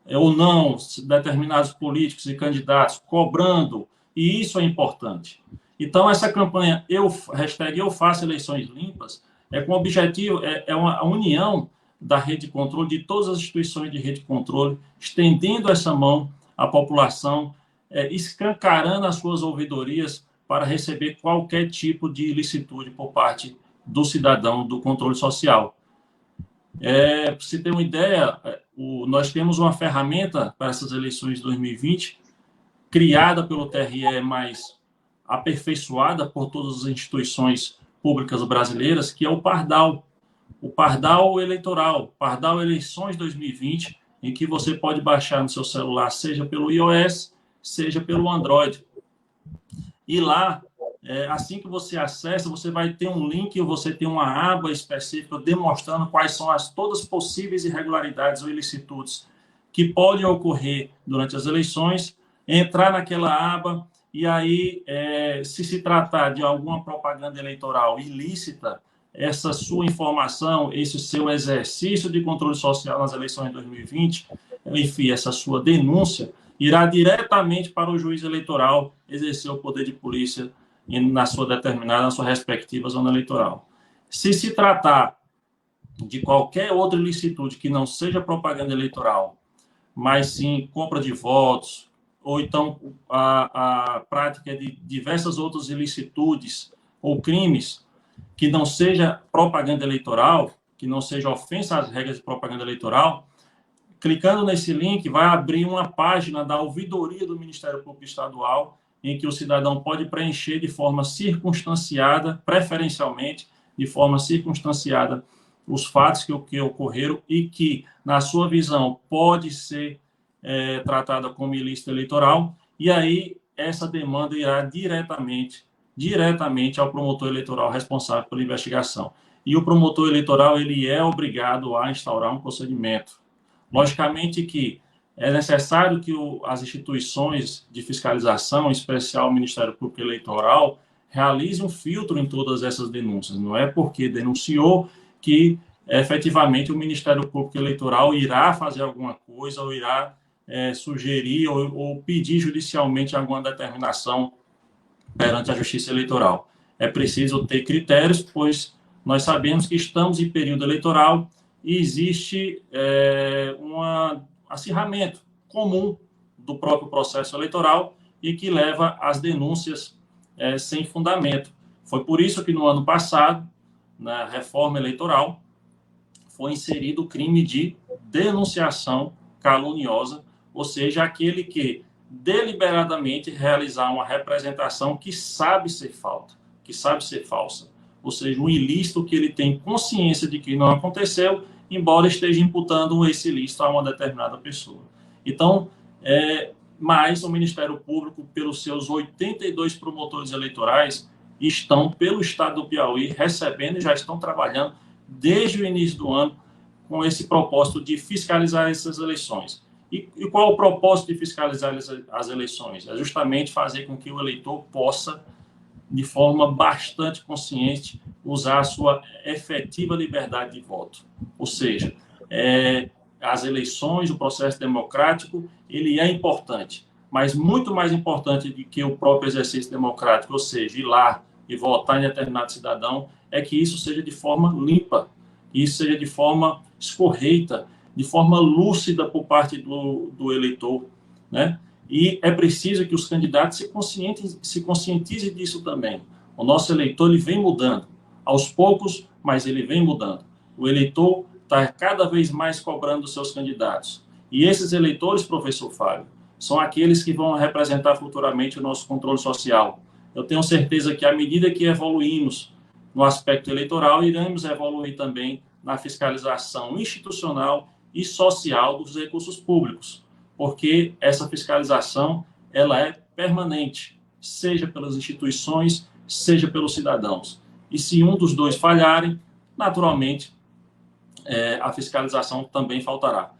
ou não determinados políticos e candidatos, cobrando, e isso é importante. Então, essa campanha, hashtag Eu Faço Eleições Limpas, é com o objetivo, é uma união da rede de controle, de todas as instituições de rede de controle, estendendo essa mão à população, escancarando as suas ouvidorias para receber qualquer tipo de ilicitude por parte do cidadão do controle social. Para você ter uma ideia, nós temos uma ferramenta para essas eleições de 2020, criada pelo TRE, mas aperfeiçoada por todas as instituições públicas brasileiras, que é o Pardal Eleitoral, Pardal Eleições 2020, em que você pode baixar no seu celular, seja pelo iOS, seja pelo Android. E lá, assim que você acessa, você vai ter um link, você tem uma aba específica demonstrando quais são todas as possíveis irregularidades ou ilicitudes que podem ocorrer durante as eleições, entrar naquela aba, e aí, se tratar de alguma propaganda eleitoral ilícita, essa sua informação, esse seu exercício de controle social nas eleições de 2020, enfim, essa sua denúncia, irá diretamente para o juiz eleitoral exercer o poder de polícia na sua respectiva zona eleitoral. Se tratar de qualquer outra ilicitude que não seja propaganda eleitoral, mas sim compra de votos, ou então a prática de diversas outras ilicitudes ou crimes que não seja propaganda eleitoral, que não seja ofensa às regras de propaganda eleitoral, clicando nesse link, vai abrir uma página da ouvidoria do Ministério Público Estadual, em que o cidadão pode preencher de forma circunstanciada, preferencialmente, de forma circunstanciada, os fatos que ocorreram e que, na sua visão, pode ser tratada como ilícito eleitoral, e aí essa demanda irá diretamente ao promotor eleitoral responsável pela investigação. E o promotor eleitoral, ele é obrigado a instaurar um procedimento. Logicamente que é necessário que as instituições de fiscalização, em especial o Ministério Público Eleitoral, realize um filtro em todas essas denúncias. Não é porque denunciou que, efetivamente, o Ministério Público Eleitoral irá fazer alguma coisa ou irá sugerir ou pedir judicialmente alguma determinação perante a Justiça Eleitoral. É preciso ter critérios, pois nós sabemos que estamos em período eleitoral e existe um acirramento comum do próprio processo eleitoral e que leva às denúncias sem fundamento. Foi por isso que no ano passado, na reforma eleitoral, foi inserido o crime de denunciação caluniosa, ou seja, aquele que deliberadamente realizar uma representação que sabe ser falsa, ou seja, um ilícito que ele tem consciência de que não aconteceu, embora esteja imputando esse ilícito a uma determinada pessoa. Então, mas o Ministério Público, pelos seus 82 promotores eleitorais, estão pelo estado do Piauí recebendo e já estão trabalhando desde o início do ano com esse propósito de fiscalizar essas eleições. E qual é o propósito de fiscalizar as eleições? É justamente fazer com que o eleitor possa, de forma bastante consciente, usar a sua efetiva liberdade de voto. Ou seja, as eleições, o processo democrático, ele é importante, mas muito mais importante do que o próprio exercício democrático, ou seja, ir lá e votar em determinado cidadão, é que isso seja de forma limpa, isso seja de forma escorreita, de forma lúcida por parte do eleitor, né? E é preciso que os candidatos se conscientizem disso também. O nosso eleitor, ele vem mudando, aos poucos, mas ele vem mudando. O eleitor está cada vez mais cobrando os seus candidatos. E esses eleitores, professor Fábio, são aqueles que vão representar futuramente o nosso controle social. Eu tenho certeza que, à medida que evoluímos no aspecto eleitoral, iremos evoluir também na fiscalização institucional e social dos recursos públicos, porque essa fiscalização ela é permanente, seja pelas instituições, seja pelos cidadãos. E se um dos dois falharem, naturalmente, a fiscalização também faltará.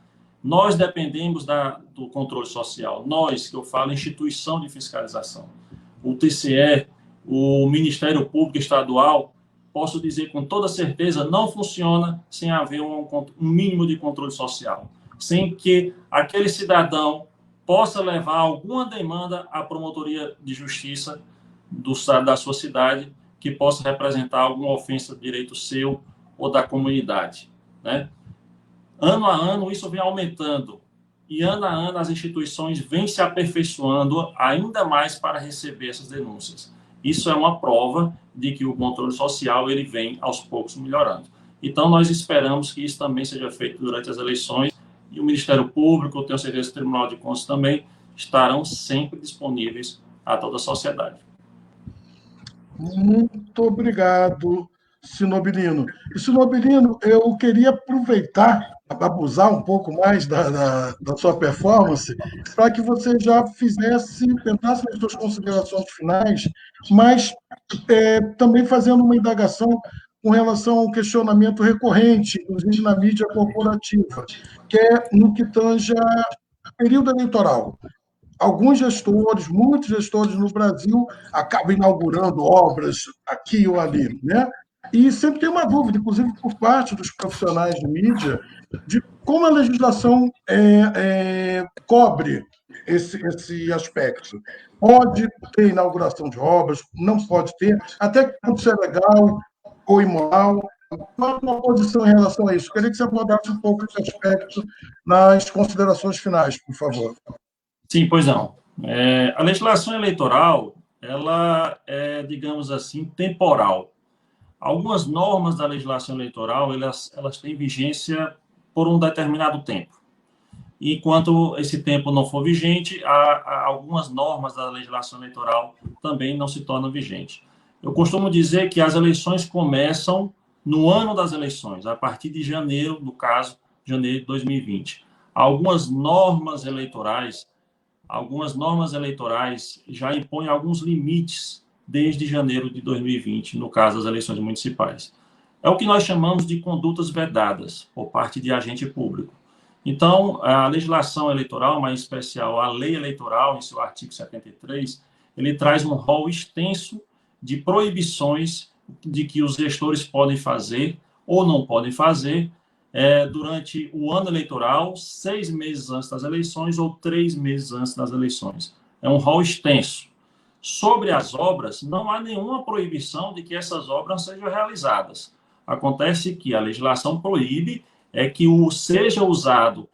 Nós dependemos do controle social. Nós, que eu falo, instituição de fiscalização. O TCE, o Ministério Público Estadual, posso dizer com toda certeza, não funciona sem haver um mínimo de controle social. Sem que aquele cidadão possa levar alguma demanda à promotoria de justiça da sua cidade, que possa representar alguma ofensa de direito seu ou da comunidade, né? Ano a ano, isso vem aumentando. E ano a ano, as instituições vêm se aperfeiçoando ainda mais para receber essas denúncias. Isso é uma prova de que o controle social ele vem, aos poucos, melhorando. Então, nós esperamos que isso também seja feito durante as eleições. E o Ministério Público, eu tenho certeza que o Tribunal de Contas também estarão sempre disponíveis a toda a sociedade. Muito obrigado, Sinobilino. E, Sinobilino, eu queria aproveitar, abusar um pouco mais da sua performance, para que você já entrasse nas suas considerações finais, mas também fazendo uma indagação com relação ao questionamento recorrente, inclusive na mídia corporativa, que é no que tange ao período eleitoral. Alguns gestores, muitos gestores no Brasil, acabam inaugurando obras aqui ou ali, né? E sempre tem uma dúvida, inclusive por parte dos profissionais de mídia, de como a legislação cobre esse aspecto. Pode ter inauguração de obras, não pode ter, até que pode ser legal ou imoral. Qual é a posição em relação a isso? Queria que você abordasse um pouco esse aspecto nas considerações finais, por favor. Sim, pois não. A legislação eleitoral, ela é, digamos assim, temporal. Algumas normas da legislação eleitoral, elas têm vigência por um determinado tempo. E enquanto esse tempo não for vigente, algumas normas da legislação eleitoral também não se tornam vigentes. Eu costumo dizer que as eleições começam no ano das eleições, a partir de janeiro, no caso, janeiro de 2020. Algumas normas eleitorais já impõem alguns limites desde janeiro de 2020, no caso das eleições municipais. É o que nós chamamos de condutas vedadas por parte de agente público. Então, a legislação eleitoral, mais em especial a lei eleitoral, em seu artigo 73, ele traz um rol extenso de proibições de que os gestores podem fazer ou não podem fazer durante o ano eleitoral, 6 meses antes das eleições ou 3 meses antes das eleições. É um rol extenso. Sobre as obras, não há nenhuma proibição de que essas obras sejam realizadas. Acontece que a legislação proíbe que seja usado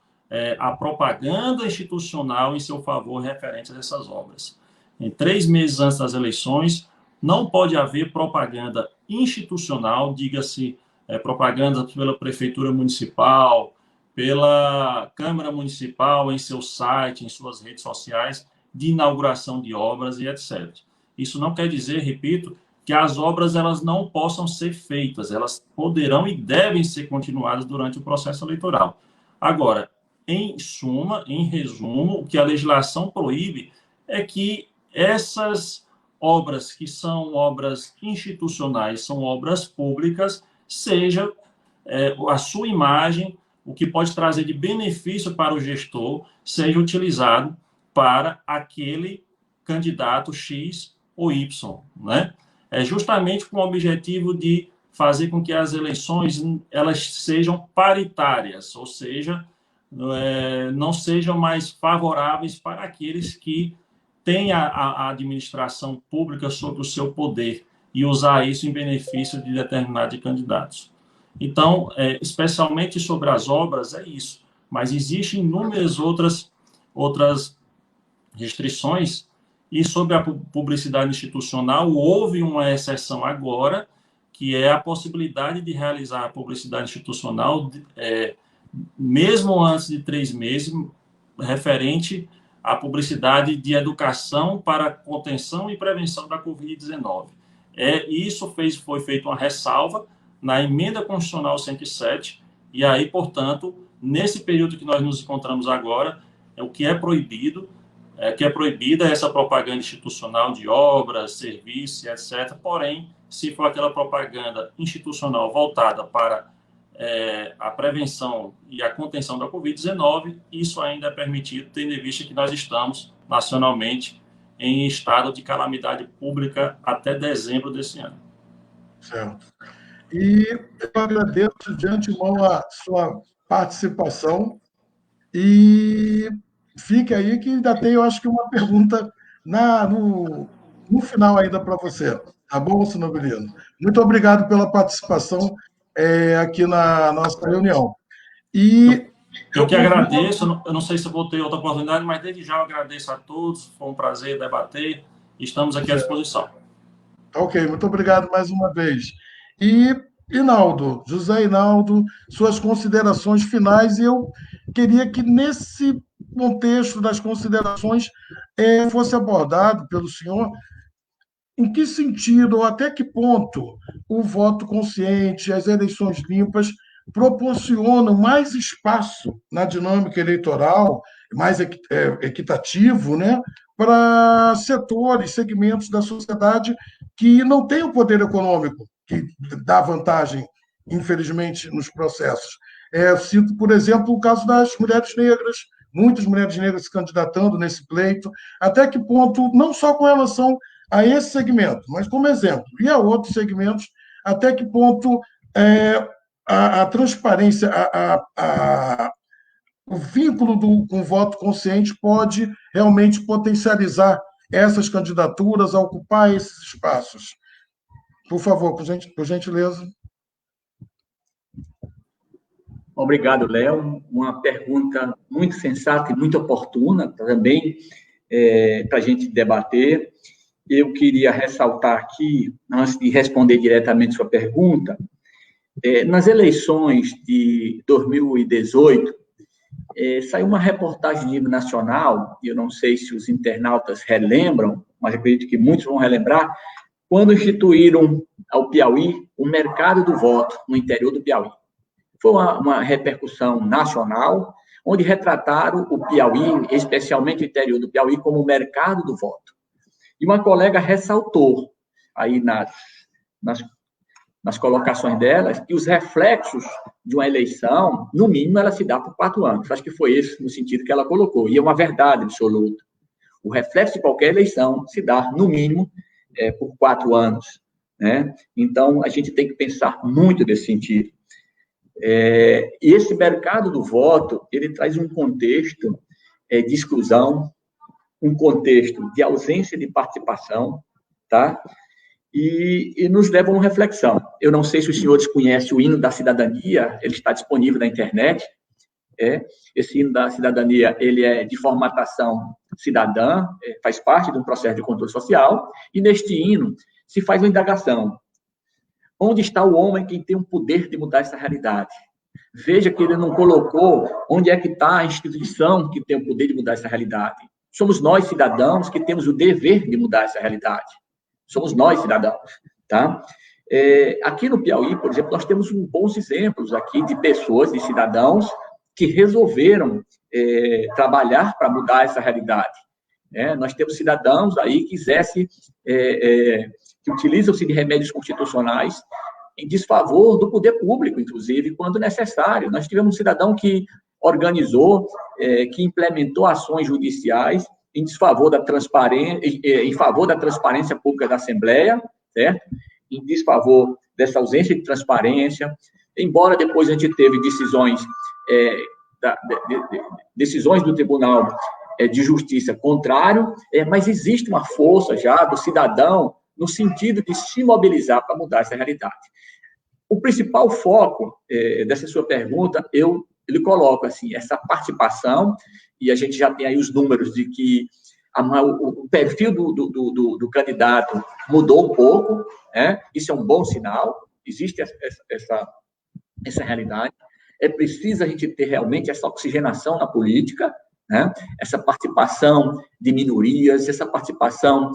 a propaganda institucional em seu favor referente a essas obras. Em 3 meses antes das eleições, não pode haver propaganda institucional, diga-se propaganda pela Prefeitura Municipal, pela Câmara Municipal, em seu site, em suas redes sociais, de inauguração de obras e etc. Isso não quer dizer, repito, que as obras elas não possam ser feitas, elas poderão e devem ser continuadas durante o processo eleitoral. Agora, em suma, em resumo, o que a legislação proíbe é que essas obras que são obras institucionais, são obras públicas, seja a sua imagem, o que pode trazer de benefício para o gestor, seja utilizado para aquele candidato X ou Y, né? É justamente com o objetivo de fazer com que as eleições elas sejam paritárias, ou seja, não sejam mais favoráveis para aqueles que têm a administração pública sob o seu poder e usar isso em benefício de determinados candidatos. Então, especialmente sobre as obras, é isso. Mas existem inúmeras outras restrições, e sobre a publicidade institucional, houve uma exceção agora, que é a possibilidade de realizar a publicidade institucional, mesmo antes de 3 meses, referente à publicidade de educação para contenção e prevenção da Covid-19. Isso foi feita uma ressalva na emenda constitucional 107, e aí, portanto, nesse período que nós nos encontramos agora, o que é proibido, que é proibida essa propaganda institucional de obras, serviços, etc. Porém, se for aquela propaganda institucional voltada para a prevenção e a contenção da Covid-19, isso ainda é permitido, tendo em vista que nós estamos nacionalmente em estado de calamidade pública até dezembro desse ano. Certo. E eu agradeço de antemão a sua participação e fique aí que ainda tem, eu acho que uma pergunta no final ainda para você. Tá bom, Sinobilino? Muito obrigado pela participação aqui na nossa reunião. E eu que agradeço, eu não sei se eu vou ter outra oportunidade, mas desde já eu agradeço a todos, foi um prazer debater, estamos aqui à disposição. Ok, muito obrigado mais uma vez. E, Inaldo, José Inaldo, suas considerações finais, e eu queria que nesse contexto das considerações fosse abordado pelo senhor em que sentido ou até que ponto o voto consciente, as eleições limpas proporcionam mais espaço na dinâmica eleitoral, mais equitativo, né, para setores, segmentos da sociedade que não têm o poder econômico, que dá vantagem, infelizmente, nos processos. Cito, por exemplo, o caso das mulheres negras, muitas mulheres negras se candidatando nesse pleito, até que ponto, não só com relação a esse segmento, mas como exemplo, e a outros segmentos, até que ponto a transparência, o vínculo com o voto consciente pode realmente potencializar essas candidaturas a ocupar esses espaços. Por favor, por gentileza. Obrigado, Léo. Uma pergunta muito sensata e muito oportuna também para a gente debater. Eu queria ressaltar aqui, antes de responder diretamente sua pergunta, nas eleições de 2018, saiu uma reportagem de nível nacional, e eu não sei se os internautas relembram, mas acredito que muitos vão relembrar, quando instituíram ao Piauí o mercado do voto no interior do Piauí. Foi uma repercussão nacional, onde retrataram o Piauí, especialmente o interior do Piauí, como o mercado do voto. E uma colega ressaltou, aí nas colocações delas, que os reflexos de uma eleição, no mínimo, ela se dá por 4 anos. Acho que foi esse no sentido que ela colocou. E é uma verdade absoluta. O reflexo de qualquer eleição se dá, no mínimo, por 4 anos. Né? Então, a gente tem que pensar muito nesse sentido. E esse mercado do voto, ele traz um contexto de exclusão, um contexto de ausência de participação, tá? E nos leva a uma reflexão. Eu não sei se os senhores conhecem o hino da cidadania, ele está disponível na internet. Esse hino da cidadania, ele é de formatação cidadã, faz parte de um processo de controle social, e neste hino se faz uma indagação. Onde está o homem que tem o poder de mudar essa realidade? Veja que ele não colocou onde é que está a instituição que tem o poder de mudar essa realidade. Somos nós, cidadãos, que temos o dever de mudar essa realidade. Somos nós, cidadãos, tá? Aqui no Piauí, por exemplo, nós temos bons exemplos aqui de pessoas, de cidadãos, que resolveram trabalhar para mudar essa realidade. Nós temos cidadãos aí que utilizam-se de remédios constitucionais em desfavor do poder público, inclusive, quando necessário. Nós tivemos um cidadão que organizou, que implementou ações judiciais em desfavor da transparência, em favor da transparência pública da Assembleia, certo? Em desfavor dessa ausência de transparência, embora depois a gente teve decisões do Tribunal de Justiça contrário, mas existe uma força já do cidadão no sentido de se mobilizar para mudar essa realidade. O principal foco dessa sua pergunta, ele coloca assim, essa participação, e a gente já tem aí os números de que o perfil do candidato mudou um pouco, isso é um bom sinal, existe essa realidade. É preciso a gente ter realmente essa oxigenação na política, essa participação de minorias, essa participação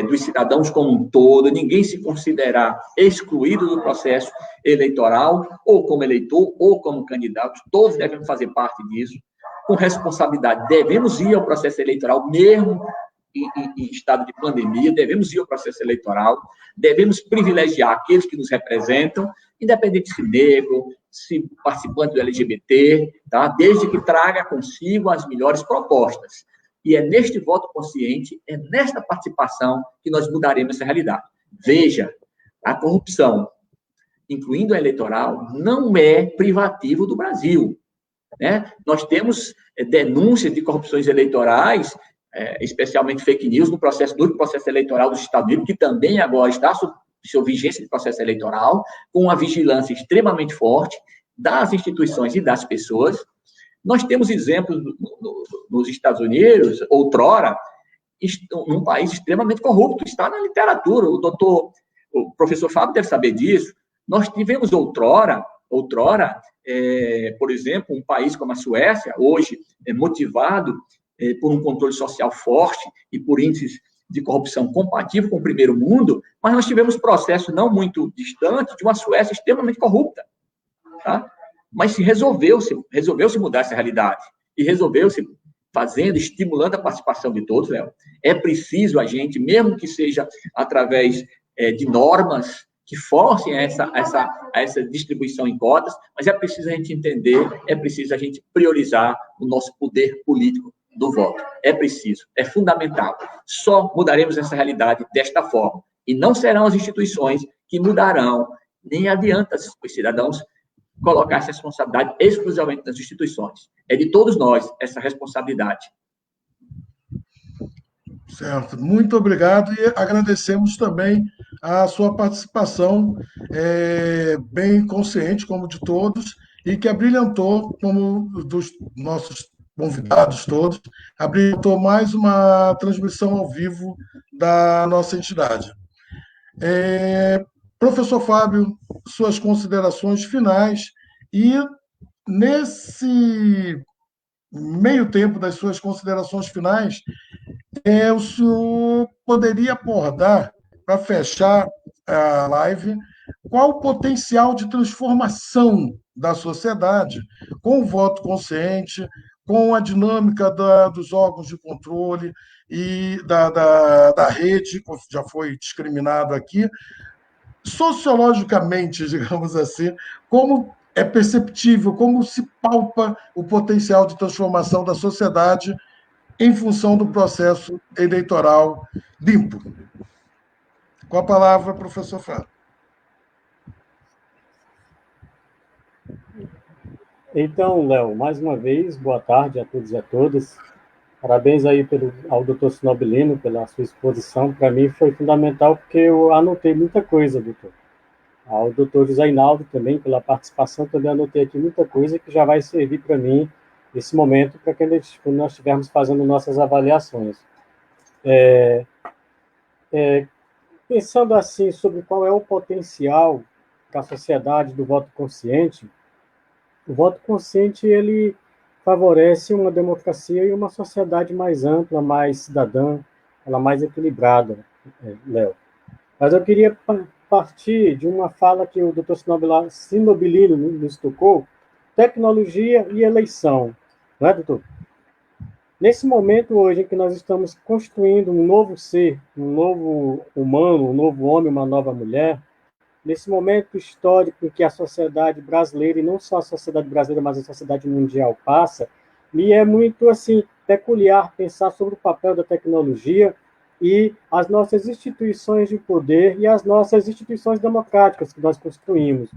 dos cidadãos como um todo, ninguém se considerar excluído do processo eleitoral, ou como eleitor, ou como candidato, todos devem fazer parte disso, com responsabilidade. Devemos ir ao processo eleitoral, mesmo em estado de pandemia, devemos ir ao processo eleitoral, devemos privilegiar aqueles que nos representam, independente se negro, participante do LGBT, tá? Desde que traga consigo as melhores propostas. E é neste voto consciente, é nesta participação que nós mudaremos essa realidade. Veja, a corrupção, incluindo a eleitoral, não é privativo do Brasil, né? Nós temos denúncias de corrupções eleitorais, especialmente fake news, no processo eleitoral dos Estados Unidos, que também agora está sob vigência de processo eleitoral, com uma vigilância extremamente forte das instituições e das pessoas. Nós temos exemplos nos Estados Unidos, outrora, num país extremamente corrupto, está na literatura, o professor Fábio deve saber disso. Nós tivemos outrora, por exemplo, um país como a Suécia, hoje motivado por um controle social forte e por índices de corrupção compatível com o primeiro mundo, mas nós tivemos processo não muito distante de uma Suécia extremamente corrupta, tá? Mas resolveu-se mudar essa realidade, e resolveu-se estimulando a participação de todos, Léo. É preciso a gente, mesmo que seja através de normas que forcem essa distribuição em cotas, mas é preciso a gente entender, é preciso a gente priorizar o nosso poder político do voto. É preciso, é fundamental. Só mudaremos essa realidade desta forma. E não serão as instituições que mudarão, nem adianta os cidadãos colocar essa responsabilidade exclusivamente nas instituições. É de todos nós essa responsabilidade. Certo, muito obrigado e agradecemos também a sua participação bem consciente, como de todos, e que abrilhantou, como dos nossos convidados todos, abrilhantou mais uma transmissão ao vivo da nossa entidade. Professor Fábio, suas considerações finais e, nesse meio tempo das suas considerações finais, o senhor poderia abordar, para fechar a live, qual o potencial de transformação da sociedade com o voto consciente, com a dinâmica dos órgãos de controle e da rede, como já foi discriminado aqui, sociologicamente, digamos assim, como é perceptível, como se palpa o potencial de transformação da sociedade em função do processo eleitoral limpo. Com a palavra, professor Fábio. Então, Léo, mais uma vez, boa tarde a todos e a todas. Parabéns aí ao doutor Snobilino pela sua exposição. Para mim foi fundamental porque eu anotei muita coisa, doutor. Ao doutor José Inaldo também, pela participação, também anotei aqui muita coisa que já vai servir para mim nesse momento, para quando nós estivermos fazendo nossas avaliações. Pensando assim sobre qual é o potencial da sociedade do voto consciente, o voto consciente ele favorece uma democracia e uma sociedade mais ampla, mais cidadã, ela mais equilibrada, Léo. Mas eu queria partir de uma fala que o Dr. Snobilino nos tocou, tecnologia e eleição, não é, doutor? Nesse momento hoje em que nós estamos construindo um novo ser, um novo humano, um novo homem, uma nova mulher, nesse momento histórico em que a sociedade brasileira, e não só a sociedade brasileira, mas a sociedade mundial passa, me é muito assim peculiar pensar sobre o papel da tecnologia e as nossas instituições de poder e as nossas instituições democráticas que nós construímos.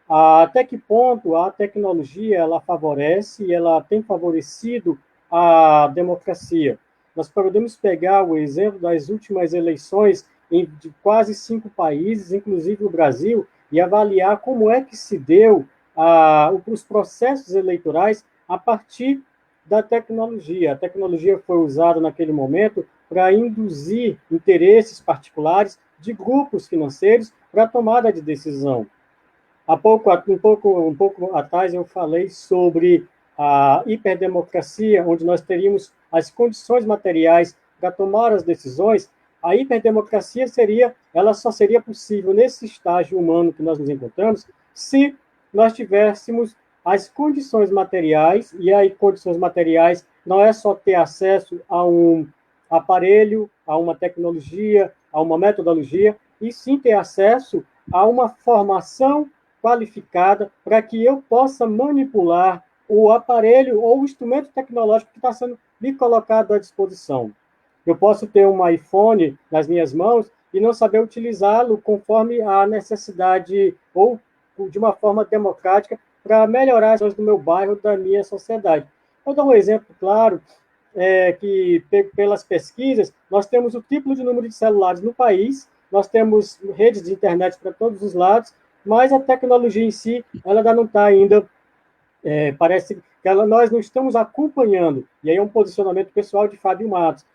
Até que ponto a tecnologia ela favorece e ela tem favorecido a democracia? Nós podemos pegar o exemplo das últimas eleições de quase 5 países, inclusive o Brasil, e avaliar como é que se deu os processos eleitorais a partir da tecnologia. A tecnologia foi usada naquele momento para induzir interesses particulares de grupos financeiros para a tomada de decisão. Um pouco atrás eu falei sobre a hiperdemocracia, onde nós teríamos as condições materiais para tomar as decisões. A hiperdemocracia ela só seria possível nesse estágio humano que nós nos encontramos se nós tivéssemos as condições materiais, e aí condições materiais não é só ter acesso a um aparelho, a uma tecnologia, a uma metodologia, e sim ter acesso a uma formação qualificada para que eu possa manipular o aparelho ou o instrumento tecnológico que está sendo me colocado à disposição. Eu posso ter um iPhone nas minhas mãos e não saber utilizá-lo conforme a necessidade ou de uma forma democrática para melhorar as coisas do meu bairro, da minha sociedade. Vou dar um exemplo claro, que pelas pesquisas, nós temos o triplo de número de celulares no país, nós temos redes de internet para todos os lados, mas a tecnologia em si, ela ainda não está ainda, parece que nós não estamos acompanhando, e aí é um posicionamento pessoal de Fábio Matos,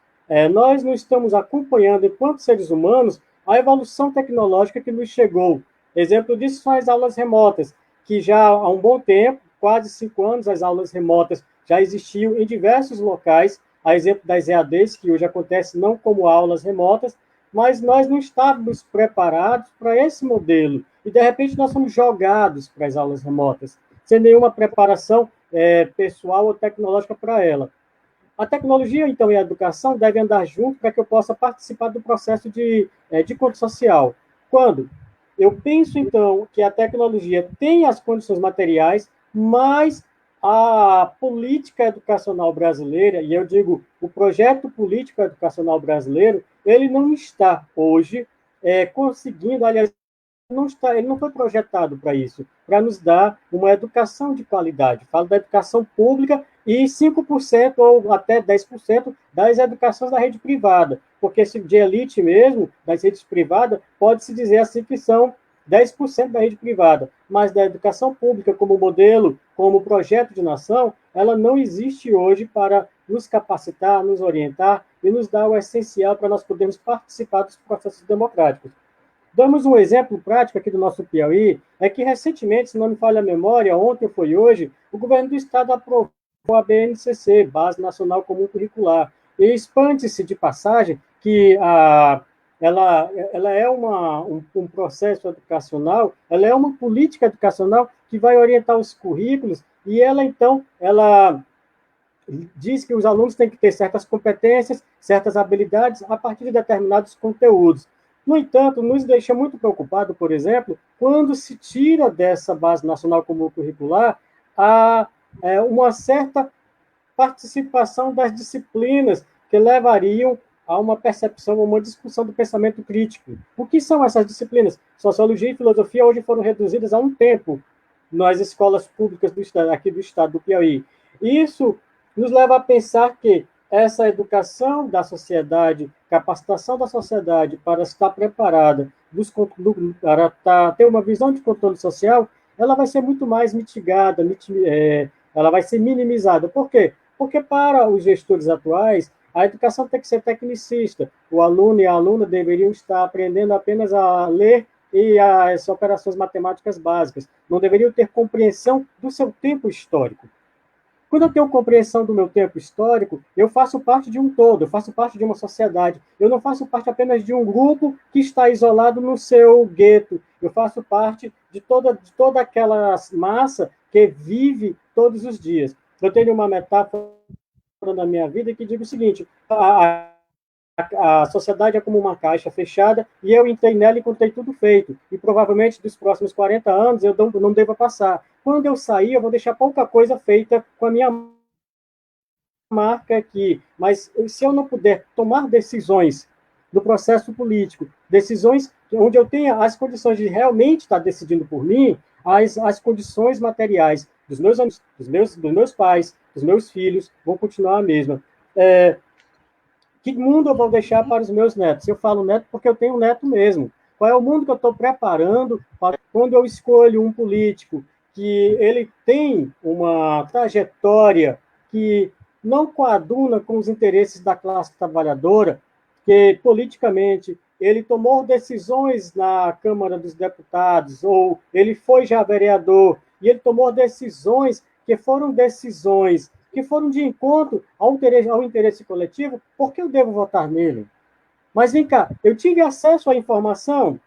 nós não estamos acompanhando, enquanto seres humanos, a evolução tecnológica que nos chegou. Exemplo disso são as aulas remotas, que já há um bom tempo, quase 5 anos, as aulas remotas já existiam em diversos locais, a exemplo das EADs, que hoje acontece não como aulas remotas, mas nós não estávamos preparados para esse modelo, e de repente nós somos jogados para as aulas remotas, sem nenhuma preparação pessoal ou tecnológica para ela. A tecnologia, então, e a educação devem andar junto para que eu possa participar do processo de conto social. Quando eu penso, então, que a tecnologia tem as condições materiais, mas a política educacional brasileira, e eu digo, o projeto político educacional brasileiro, ele não está hoje conseguindo, aliás, ele não foi projetado para isso, para nos dar uma educação de qualidade. Falo da educação pública e 5% ou até 10% das educações da rede privada, porque esse de elite mesmo, das redes privadas, pode-se dizer assim que são 10% da rede privada, mas da educação pública como modelo, como projeto de nação, ela não existe hoje para nos capacitar, nos orientar e nos dar o essencial para nós podermos participar dos processos democráticos. Damos um exemplo prático aqui do nosso Piauí, é que recentemente, se não me falha a memória, ontem ou foi hoje, o governo do estado aprovou a BNCC, Base Nacional Comum Curricular, e expande-se de passagem que ela é um processo educacional, ela é uma política educacional que vai orientar os currículos, e ela, então, ela diz que os alunos têm que ter certas competências, certas habilidades a partir de determinados conteúdos. No entanto, nos deixa muito preocupado, por exemplo, quando se tira dessa Base Nacional Comum Curricular uma certa participação das disciplinas que levariam a uma percepção, a uma discussão do pensamento crítico. O que são essas disciplinas? Sociologia e filosofia hoje foram reduzidas há um tempo nas escolas públicas aqui do estado do Piauí. Isso nos leva a pensar que essa educação da sociedade, capacitação da sociedade para estar preparada para ter uma visão de controle social, ela vai ser muito mais mitigada, ela vai ser minimizada. Por quê? Porque para os gestores atuais, a educação tem que ser tecnicista. O aluno e a aluna deveriam estar aprendendo apenas a ler e as operações matemáticas básicas. Não deveriam ter compreensão do seu tempo histórico. Quando eu tenho compreensão do meu tempo histórico, eu faço parte de um todo, eu faço parte de uma sociedade. Eu não faço parte apenas de um grupo que está isolado no seu gueto. Eu faço parte de toda aquela massa que vive todos os dias. Eu tenho uma metáfora na minha vida que diz o seguinte: a sociedade é como uma caixa fechada e eu entrei nela e contei tudo feito. E provavelmente dos próximos 40 anos eu não devo passar. Quando eu sair, eu vou deixar pouca coisa feita com a minha marca aqui. Mas se eu não puder tomar decisões do processo político, decisões onde eu tenha as condições de realmente estar decidindo por mim, as condições materiais dos meus pais, dos meus filhos, vão continuar a mesma. Que mundo eu vou deixar para os meus netos? Eu falo neto porque eu tenho um neto mesmo. Qual é o mundo que eu estou preparando para quando eu escolho um político que ele tem uma trajetória que não coaduna com os interesses da classe trabalhadora, que politicamente ele tomou decisões na Câmara dos Deputados, ou ele foi já vereador, e ele tomou decisões que foram de encontro ao interesse coletivo, por que eu devo votar nele? Mas vem cá, eu tive acesso à informação.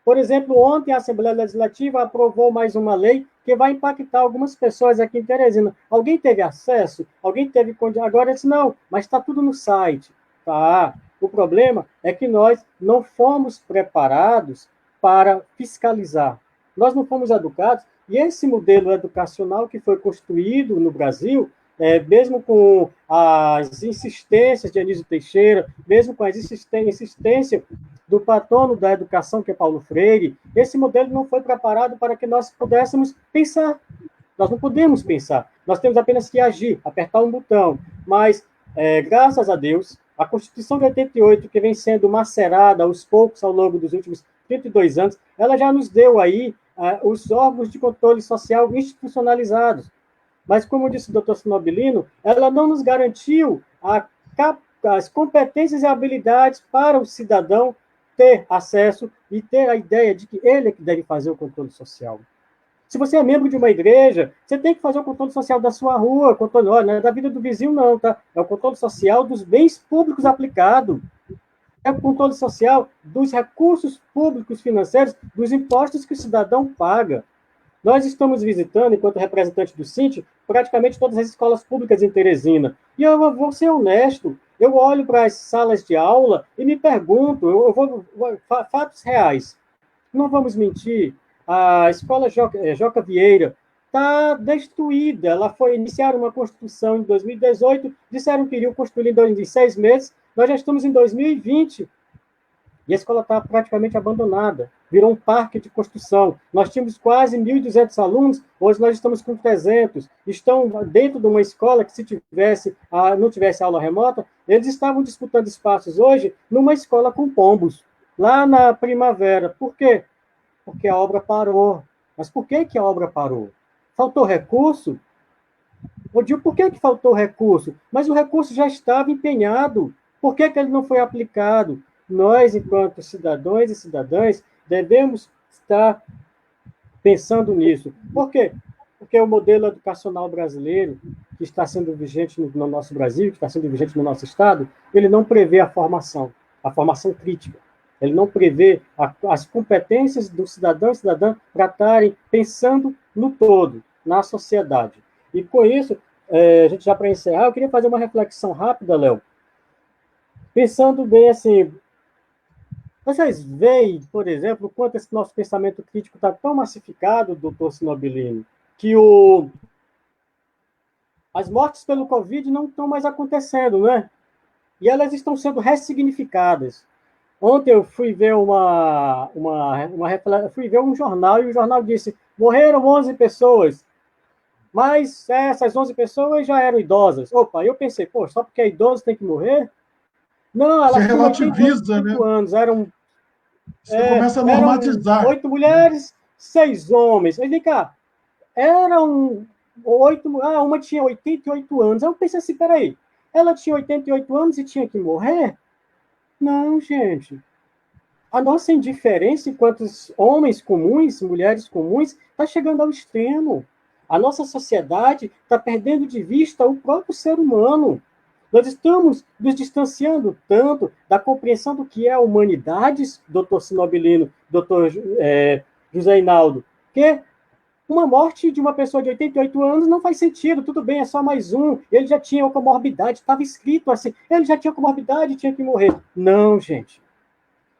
Por exemplo, ontem a Assembleia Legislativa aprovou mais uma lei que vai impactar algumas pessoas aqui em Teresina. Alguém teve acesso? Alguém teve condição? Agora disse, não, mas está tudo no site. Tá. O problema é que nós não fomos preparados para fiscalizar. Nós não fomos educados, e esse modelo educacional que foi construído no Brasil, mesmo com as insistências de Anísio Teixeira, mesmo com a insistência do patrono da educação, que é Paulo Freire, esse modelo não foi preparado para que nós pudéssemos pensar. Nós não podemos pensar, nós temos apenas que agir, apertar um botão. Mas, graças a Deus, a Constituição de 88, que vem sendo macerada aos poucos ao longo dos últimos 32 anos, ela já nos deu aí os órgãos de controle social institucionalizados. Mas, como disse o doutor Snobilino, ela não nos garantiu as competências e habilidades para o cidadão ter acesso e ter a ideia de que ele é que deve fazer o controle social. Se você é membro de uma igreja, você tem que fazer o controle social da sua rua, controle, não é da vida do vizinho, não, tá? É o controle social dos bens públicos aplicados. É o controle social dos recursos públicos financeiros, dos impostos que o cidadão paga. Nós estamos visitando, enquanto representante do Cinti, praticamente todas as escolas públicas em Teresina. E eu vou ser honesto, eu olho para as salas de aula e me pergunto, fatos reais. Não vamos mentir, a escola Joca Vieira está destruída. Ela foi iniciar uma construção em 2018, disseram que iriam construir em 6 meses, nós já estamos em 2020 e a escola está praticamente abandonada. Virou um parque de construção. Nós tínhamos quase 1.200 alunos, hoje nós estamos com 300. Estão dentro de uma escola que, se não tivesse aula remota, eles estavam disputando espaços hoje numa escola com pombos, lá na Primavera. Por quê? Porque a obra parou. Mas por que a obra parou? Faltou recurso? Eu digo, por que faltou recurso? Mas o recurso já estava empenhado. Por que ele não foi aplicado? Nós, enquanto cidadãos e cidadãs, devemos estar pensando nisso. Por quê? Porque o modelo educacional brasileiro, que está sendo vigente no nosso Brasil, que está sendo vigente no nosso Estado, ele não prevê a formação crítica. Ele não prevê as competências do cidadão e cidadã para estarem pensando no todo, na sociedade. E com isso, a gente já para encerrar, eu queria fazer uma reflexão rápida, Léo. Pensando bem assim, vocês veem, por exemplo, quanto esse nosso pensamento crítico está tão massificado, doutor Snobilino, que as mortes pelo Covid não estão mais acontecendo, né? E elas estão sendo ressignificadas. Ontem eu fui ver fui ver um jornal, e o jornal disse, morreram 11 pessoas, mas essas 11 pessoas já eram idosas. Opa, eu pensei, só porque é idoso tem que morrer? Não, elas tinham 85 né? Anos, Você começa a normatizar. 8 mulheres, 6 homens. Aí vem cá, eram 8... uma tinha 88 anos. Aí eu pensei assim, peraí, ela tinha 88 anos e tinha que morrer? Não, gente. A nossa indiferença enquanto homens comuns, mulheres comuns, está chegando ao extremo. A nossa sociedade está perdendo de vista o próprio ser humano. Nós estamos nos distanciando tanto da compreensão do que é a humanidade, doutor Snobilino, doutor José Hinaldo, que uma morte de uma pessoa de 88 anos não faz sentido, tudo bem, é só mais um, ele já tinha comorbidade, estava escrito assim, ele já tinha comorbidade, tinha que morrer. Não, gente.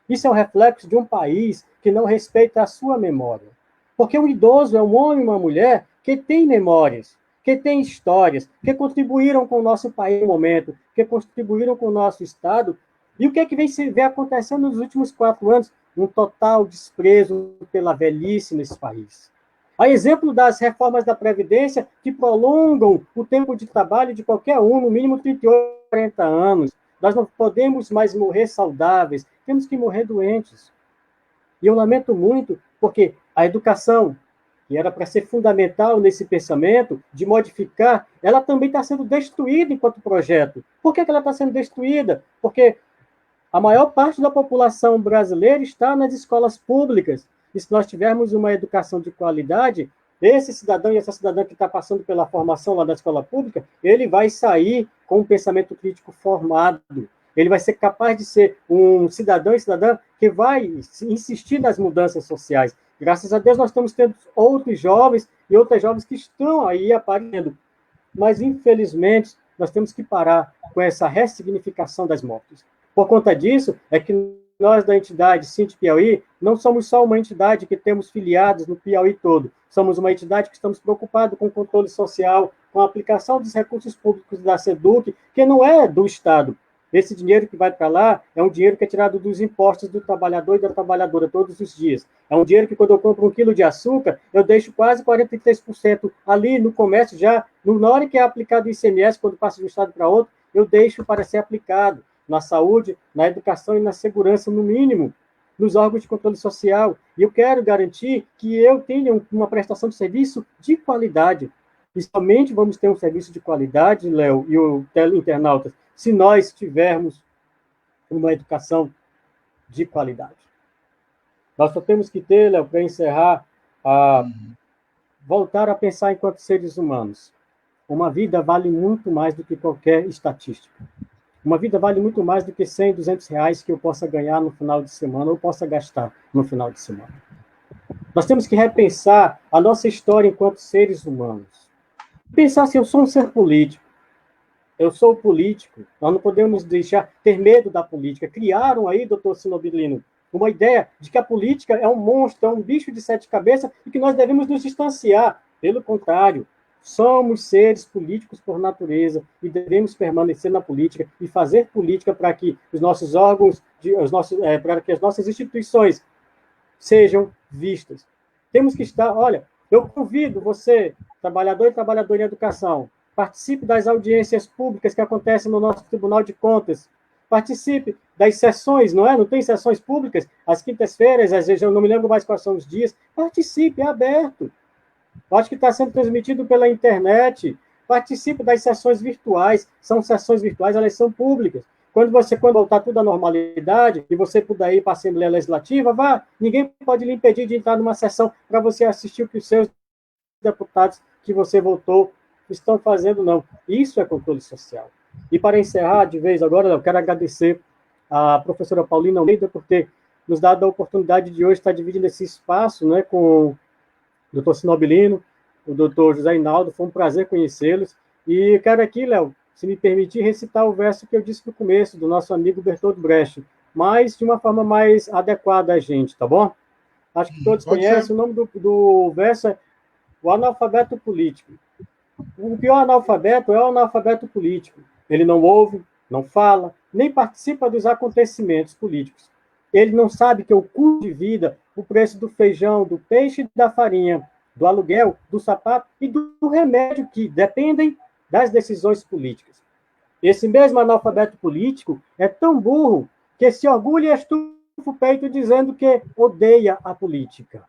Isso é um reflexo de um país que não respeita a sua memória. Porque um idoso é um homem e uma mulher que tem memórias, que tem histórias, que contribuíram com o nosso país no momento, que contribuíram com o nosso Estado. E o que é que vem acontecendo nos últimos 4 anos? Um total desprezo pela velhice nesse país. A exemplo das reformas da Previdência, que prolongam o tempo de trabalho de qualquer um, no mínimo 38, 40 anos. Nós não podemos mais morrer saudáveis, temos que morrer doentes. E eu lamento muito, porque a educação, que era para ser fundamental nesse pensamento, de modificar, ela também está sendo destruída enquanto projeto. Por que ela está sendo destruída? Porque a maior parte da população brasileira está nas escolas públicas. E se nós tivermos uma educação de qualidade, esse cidadão e essa cidadã que está passando pela formação lá da escola pública, ele vai sair com um pensamento crítico formado. Ele vai ser capaz de ser um cidadão e cidadã que vai insistir nas mudanças sociais. Graças a Deus, nós estamos tendo outros jovens e outras jovens que estão aí aparecendo. Mas, infelizmente, nós temos que parar com essa ressignificação das mortes. Por conta disso, é que nós da entidade Sint Piauí não somos só uma entidade que temos filiados no Piauí todo, somos uma entidade que estamos preocupados com o controle social, com a aplicação dos recursos públicos da SEDUC, que não é do Estado. Esse dinheiro que vai para lá é um dinheiro que é tirado dos impostos do trabalhador e da trabalhadora todos os dias. É um dinheiro que, quando eu compro 1 quilo de açúcar, eu deixo quase 43% ali no comércio, já na hora que é aplicado o ICMS, quando passa de um estado para outro, eu deixo para ser aplicado na saúde, na educação e na segurança, no mínimo, nos órgãos de controle social. E eu quero garantir que eu tenha uma prestação de serviço de qualidade. E somente vamos ter um serviço de qualidade, Léo e o teleinternautas, se nós tivermos uma educação de qualidade. Nós só temos que ter, Léo, para encerrar, voltar a pensar enquanto seres humanos. Uma vida vale muito mais do que qualquer estatística. Uma vida vale muito mais do que 100, 200 reais que eu possa ganhar no final de semana ou possa gastar no final de semana. Nós temos que repensar a nossa história enquanto seres humanos. Pensar assim, eu sou um ser político. Eu sou político, nós não podemos ter medo da política. Criaram aí, doutor Sinobilino, uma ideia de que a política é um monstro, é um bicho de 7 cabeças e que nós devemos nos distanciar. Pelo contrário, somos seres políticos por natureza e devemos permanecer na política e fazer política para que os nossos órgãos, para que as nossas instituições sejam vistas. Temos que estar, olha, eu convido você, trabalhador e trabalhadora em educação, participe das audiências públicas que acontecem no nosso Tribunal de Contas. Participe das sessões, não é? Não tem sessões públicas? Às quintas-feiras, às vezes eu não me lembro mais quais são os dias. Participe, é aberto. Eu acho que está sendo transmitido pela internet. Participe das sessões virtuais. São sessões virtuais, elas são públicas. Quando voltar tudo à normalidade e você puder ir para a Assembleia Legislativa, vá. Ninguém pode lhe impedir de entrar numa sessão para você assistir o que os seus deputados que você votou estão fazendo, não. Isso é controle social. E para encerrar de vez agora, eu quero agradecer à professora Paulina Almeida por ter nos dado a oportunidade de hoje estar dividindo esse espaço, né, com o doutor Sinobilino, o doutor José Inaldo. Foi um prazer conhecê-los. E eu quero aqui, Léo, se me permitir, recitar o verso que eu disse no começo, do nosso amigo Bertold Brecht, mas de uma forma mais adequada a gente, tá bom? Acho que todos conhecem. O nome do verso é O Analfabeto Político. O pior analfabeto é o analfabeto político. Ele não ouve, não fala, nem participa dos acontecimentos políticos. Ele não sabe que o custo de vida, o preço do feijão, do peixe e da farinha, do aluguel, do sapato e do remédio que dependem das decisões políticas. Esse mesmo analfabeto político é tão burro que se orgulha e estufa o peito dizendo que odeia a política.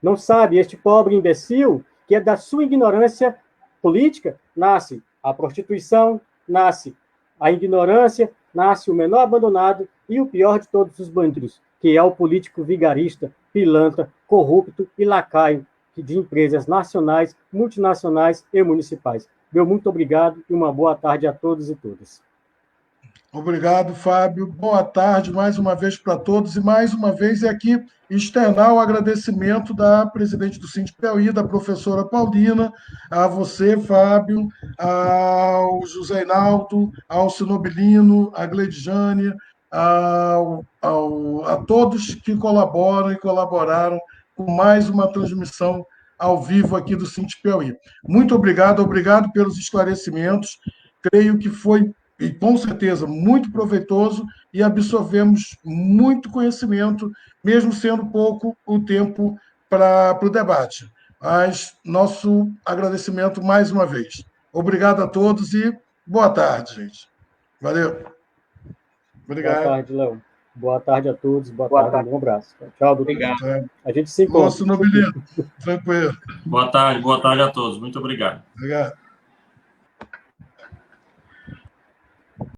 Não sabe, este pobre imbecil, que é da sua ignorância política, nasce a prostituição, nasce a ignorância, nasce o menor abandonado e o pior de todos os bandidos, que é o político vigarista, pilantra, corrupto e lacaio de empresas nacionais, multinacionais e municipais. Meu muito obrigado e uma boa tarde a todos e todas. Obrigado, Fábio. Boa tarde mais uma vez para todos. E mais uma vez é aqui externar o agradecimento da presidente do Sint Piauí, da professora Paulina, a você, Fábio, ao José Inaldo, ao Sinobilino, a Gleidjane, a todos que colaboram e colaboraram com mais uma transmissão ao vivo aqui do Sint Piauí. Muito obrigado pelos esclarecimentos. Creio que foi, e com certeza, muito proveitoso e absorvemos muito conhecimento, mesmo sendo pouco o tempo para o debate. Mas nosso agradecimento mais uma vez. Obrigado a todos e boa tarde, gente. Valeu. Obrigado. Boa tarde, Léo. Boa tarde a todos. Boa tarde. Um abraço. Tchau, doutor. Obrigado. A gente se encontra. Nosso nobilino. Tranquilo. Boa tarde a todos. Muito obrigado. Obrigado.